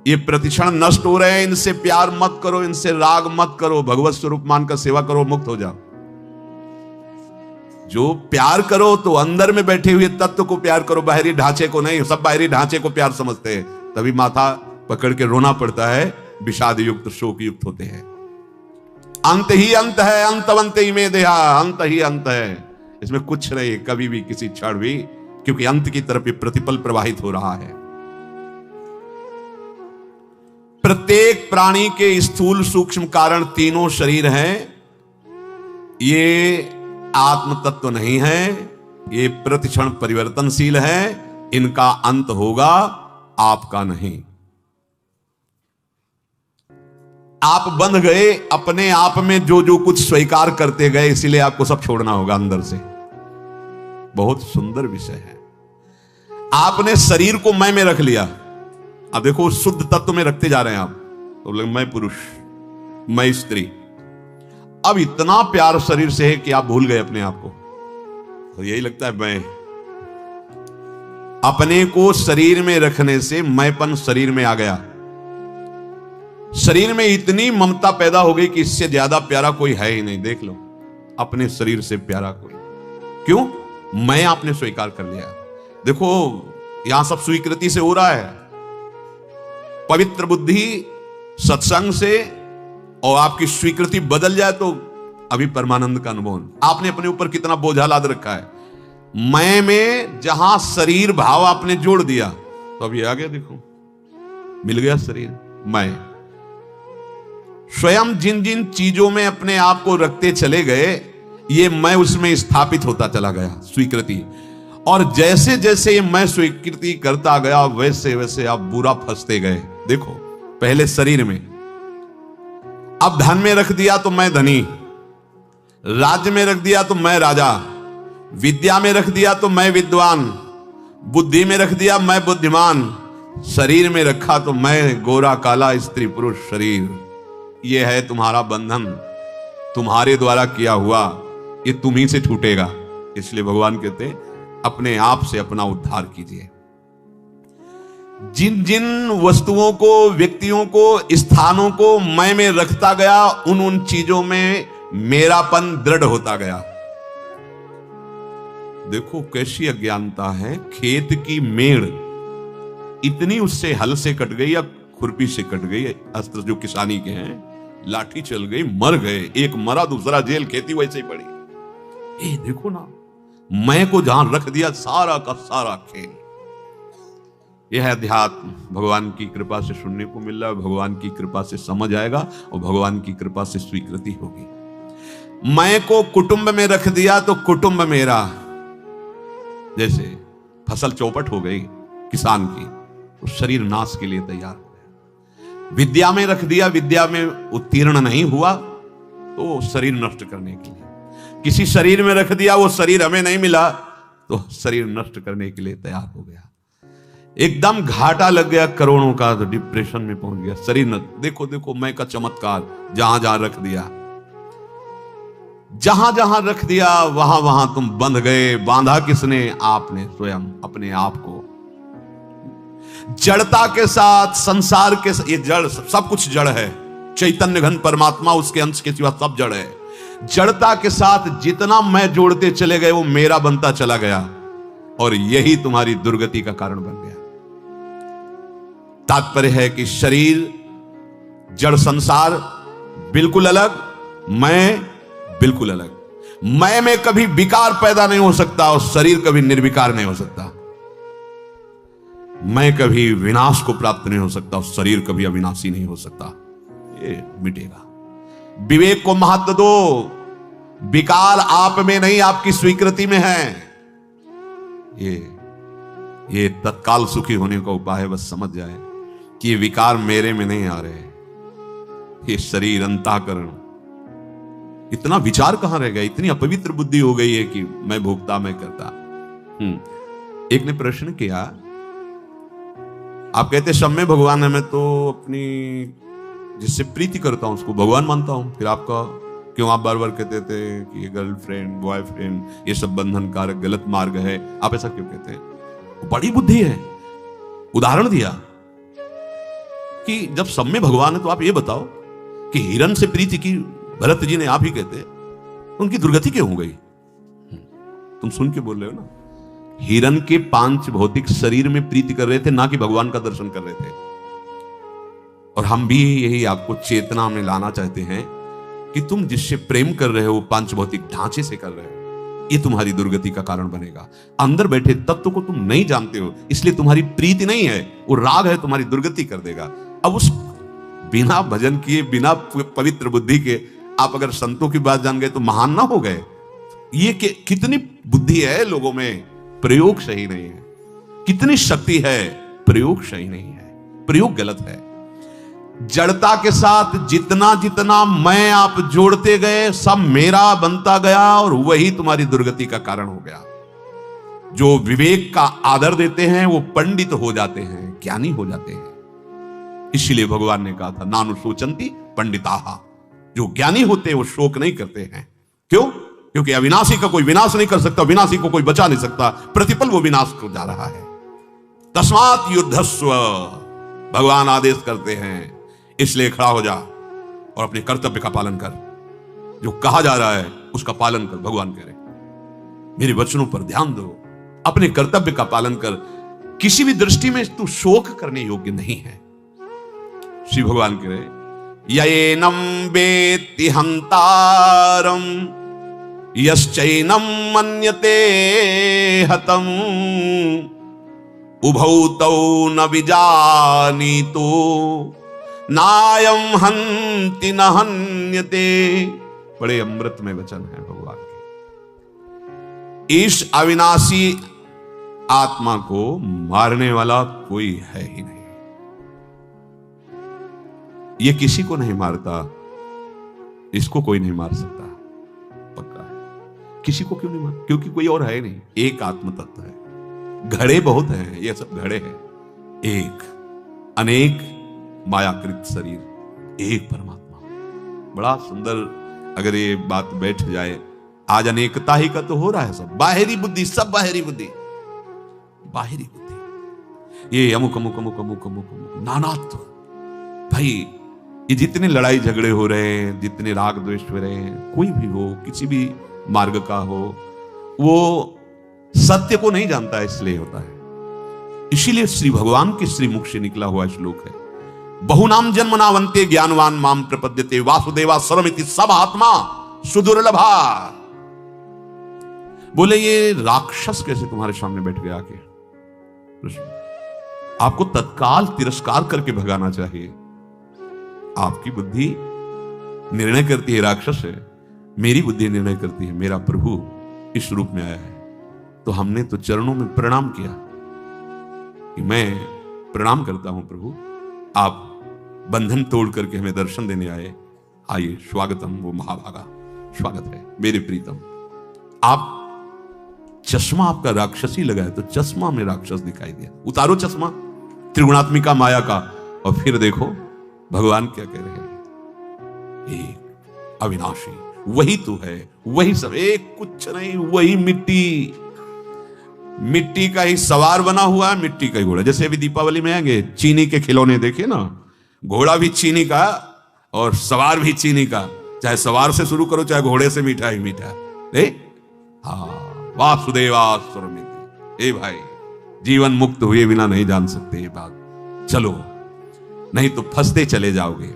ये प्रतिक्षण नष्ट हो रहे हैं, इनसे प्यार मत करो, इनसे राग मत करो, भगवत स्वरूप मानकर सेवा करो, मुक्त हो जाओ। जो प्यार करो तो अंदर में बैठे हुए तत्व को प्यार करो, बाहरी ढांचे को नहीं। सब बाहरी ढांचे को प्यार समझते हैं, तभी माथा पकड़ के रोना पड़ता है, विषाद युक्त शोक युक्त होते हैं। अंत ही अंत है, अंतवंत ही में देहा, अंत ही अंत है। इसमें कुछ नहीं कभी भी, किसी क्षण भी, क्योंकि अंत की तरफ प्रतिपल प्रवाहित हो रहा है। प्रत्येक प्राणी के स्थूल सूक्ष्म कारण तीनों शरीर हैं। ये आत्म तत्व नहीं है, ये प्रतिक्षण परिवर्तनशील है। इनका अंत होगा, आपका नहीं। आप बंध गए अपने आप में, जो जो कुछ स्वीकार करते गए, इसीलिए आपको सब छोड़ना होगा अंदर से। बहुत सुंदर विषय है। आपने शरीर को मैं में रख लिया। अब देखो शुद्ध तत्व में रखते जा रहे हैं आप, तो मैं पुरुष, मैं स्त्री। अब इतना प्यार शरीर से है कि आप भूल गए अपने आप को। तो यही लगता है मैं। अपने को शरीर में रखने से मैंपन शरीर में आ गया। शरीर में इतनी ममता पैदा हो गई कि इससे ज्यादा प्यारा कोई है ही नहीं। देख लो, अपने शरीर से प्यारा कोई। क्यों? मैं आपने स्वीकार कर लिया। देखो यहां सब स्वीकृति से हो रहा है। पवित्र बुद्धि सत्संग से और आपकी स्वीकृति बदल जाए तो अभी परमानंद का अनुभव। आपने अपने ऊपर कितना बोझा लाद रखा है। मैं में जहां शरीर भाव आपने जोड़ दिया तो अभी आ गया, देखो मिल गया शरीर। मैं स्वयं जिन जिन चीजों में अपने आप को रखते चले गए, ये मैं उसमें स्थापित होता चला गया, स्वीकृति। और जैसे जैसे ये मैं स्वीकृति करता गया, वैसे वैसे आप बुरा फंसते गए। देखो पहले शरीर में, अब धन में रख दिया तो मैं धनी, राज्य में रख दिया तो मैं राजा, विद्या में रख दिया तो मैं विद्वान, बुद्धि में रख दिया मैं बुद्धिमान, शरीर में रखा तो मैं गोरा काला स्त्री पुरुष शरीर। यह है तुम्हारा बंधन, तुम्हारे द्वारा किया हुआ, ये तुम ही से छूटेगा। इसलिए भगवान कहते हैं अपने आप से अपना उद्धार कीजिए। जिन जिन वस्तुओं को, व्यक्तियों को, स्थानों को मैं में रखता गया, उन उन चीजों में मेरापन दृढ़ होता गया। देखो कैसी अज्ञानता है। खेत की मेड़ इतनी उससे हल से कट गई या खुरपी से कट गई, अस्त्र जो किसानी के हैं, लाठी चल गई, मर गए, एक मरा दूसरा जेल, खेती वैसे ही पड़ी। ए देखो ना, मैं को जहां रख दिया सारा का सारा खेल। यह अध्यात्म भगवान की कृपा से सुनने को मिल रहा है, भगवान की कृपा से समझ आएगा और भगवान की कृपा से स्वीकृति होगी। मैं को कुटुंब में रख दिया तो कुटुंब मेरा। जैसे फसल चौपट हो गई किसान की, तो शरीर नाश के लिए तैयार हो गया। विद्या में रख दिया, विद्या में उत्तीर्ण नहीं हुआ तो शरीर नष्ट करने के लिए। किसी शरीर में रख दिया, वो शरीर हमें नहीं मिला तो शरीर नष्ट करने के लिए तैयार हो गया। एकदम घाटा लग गया करोड़ों का, तो डिप्रेशन में पहुंच गया शरीर न। देखो देखो मैं का चमत्कार, जहां जहां रख दिया, जहां जहां रख दिया वहां वहां तुम बंध गए। बांधा किसने? आपने स्वयं अपने आप को। जड़ता के साथ, संसार के साथ, ये जड़, सब कुछ जड़ है। चैतन्य घन परमात्मा, उसके अंश के सिवा सब जड़ है। जड़ता के साथ जितना मैं जोड़ते चले गए वो मेरा बनता चला गया, और यही तुम्हारी दुर्गति का कारण बन गया। तात्पर्य है कि शरीर, जड़ संसार बिल्कुल अलग, मैं बिल्कुल अलग। मैं में कभी विकार पैदा नहीं हो सकता और शरीर कभी निर्विकार नहीं हो सकता। मैं कभी विनाश को प्राप्त नहीं हो सकता और शरीर कभी अविनाशी नहीं हो सकता। ये मिटेगा। विवेक को महत्व दो। विकार आप में नहीं, आपकी स्वीकृति में है। ये तत्काल सुखी होने का उपाय है। बस समझ जाए कि ये विकार मेरे में नहीं आ रहे। ये शरीर, अंतःकरण, इतना विचार कहां रह गया। इतनी अपवित्र बुद्धि हो गई है कि मैं भोगता, मैं करता। एक ने प्रश्न किया, आप कहते सब में भगवान है, मैं तो अपनी जिससे प्रीति करता हूं उसको भगवान मानता हूं, फिर आपका क्यों आप बार बार कहते थे कि ये गर्लफ्रेंड, बॉयफ्रेंड, ये सब बंधन कारक गलत मार्ग है, आप ऐसा क्यों कहते हैं? वो बड़ी बुद्धि है। उदाहरण दिया कि जब सब में भगवान है तो आप ये बताओ कि हिरण से प्रीति की भरत जी ने, आप ही कहते, उनकी दुर्गति क्यों हो गई? तुम सुन के बोल रहे हो ना। हिरण के 5 भौतिक शरीर में प्रीति कर रहे थे, ना कि भगवान का दर्शन कर रहे थे। और हम भी यही आपको चेतना में लाना चाहते हैं कि तुम जिससे प्रेम कर रहे हो वो 5 भौतिक ढांचे से कर रहे हो, ये तुम्हारी दुर्गति का कारण बनेगा। अंदर बैठे तत्व को तुम नहीं जानते हो, इसलिए तुम्हारी प्रीति नहीं है, वो राग है, तुम्हारी दुर्गति कर देगा। अब उस बिना भजन किए, बिना पवित्र बुद्धि के आप अगर संतों की बात जान गए तो महान ना हो गए। ये कितनी बुद्धि है लोगों में, प्रयोग सही नहीं है। कितनी शक्ति है, प्रयोग सही नहीं है, प्रयोग गलत है। जड़ता के साथ जितना जितना मैं आप जोड़ते गए सब मेरा बनता गया और वही तुम्हारी दुर्गति का कारण हो गया। जो विवेक का आदर देते हैं वो पंडित हो जाते हैं, ज्ञानी हो जाते हैं। इसलिए भगवान ने कहा था नानु शोचंती पंडिताहा, जो ज्ञानी होते हैं वो शोक नहीं करते हैं। क्यों? क्योंकि अविनाशी का कोई विनाश नहीं कर सकता, विनाशी को कोई बचा नहीं सकता, प्रतिपल वो विनाश को जा रहा है। तस्मात् युद्धस्व, भगवान आदेश करते हैं, इसलिए खड़ा हो जा और अपने कर्तव्य का पालन कर। जो कहा जा रहा है उसका पालन कर। भगवान कह रहे मेरे वचनों पर ध्यान दो, अपने कर्तव्य का पालन कर। किसी भी दृष्टि में तू शोक करने योग्य नहीं है। श्री भगवान कह रहे येनम वेत्ति हंतारम यश्चैनम मन्यते हतम उभौ तौ न विजानीतो नायम हंति न हन्यते। बड़े अमृत में वचन है भगवान के। इस अविनाशी आत्मा को मारने वाला कोई है ही नहीं। ये किसी को नहीं मारता, इसको कोई नहीं मार सकता, पक्का है। किसी को क्यों नहीं मार? क्योंकि कोई और है नहीं, एक आत्म तत्व है। घड़े बहुत हैं, ये सब घड़े हैं, एक अनेक मायाकृत शरीर, एक परमात्मा। बड़ा सुंदर अगर ये बात बैठ जाए। आज अनेकता ही का तो हो रहा है सब, बाहरी बुद्धि, सब बाहरी बुद्धि, बाहरी बुद्धि, ये अमुक अमुक अमुक अमुक अमुक अमुक नानात्व। भाई ये जितने लड़ाई झगड़े हो रहे हैं, जितने राग द्वेष हो रहे हैं, कोई भी हो, किसी भी मार्ग का हो, वो सत्य को नहीं जानता, इसलिए होता है। इसीलिए श्री भगवान के श्री मुख से निकला हुआ श्लोक है, बहुनाम जन्मनावन्ते ज्ञानवान माम प्रपद्यते वासुदेवा सर्वमिति सब आत्मा सुदुर्लभा। बोले ये राक्षस कैसे तुम्हारे सामने बैठ गया आके? आपको तत्काल तिरस्कार करके भगाना चाहिए। आपकी बुद्धि निर्णय करती है राक्षस है, मेरी बुद्धि निर्णय करती है मेरा प्रभु इस रूप में आया है। तो हमने तो चरणों में प्रणाम किया कि मैं प्रणाम करता हूं प्रभु, आप बंधन तोड़ करके हमें दर्शन देने आए, आइए स्वागतम। वो महाभागा स्वागत है मेरे प्रीतम। आप चश्मा आपका राक्षसी लगा है तो चश्मा में राक्षस दिखाई दिया, उतारो चश्मा त्रिगुणात्मिका माया का और फिर देखो भगवान क्या कह रहे हैं, एक अविनाशी वही तो है, वही सब, एक कुछ नहीं, वही मिट्टी, मिट्टी का ही सवार बना हुआ है, मिट्टी का ही घोड़ा। जैसे अभी दीपावली में आएंगे चीनी के खिलौने देखिए ना, घोड़ा भी चीनी का और सवार भी चीनी का, चाहे सवार से शुरू करो चाहे घोड़े से, मीठा ही मीठा। हाँ वासुदेवा सर्वमिति। ए भाई जीवन मुक्त हुए बिना नहीं जान सकते ये बात, चलो नहीं तो फंसते चले जाओगे।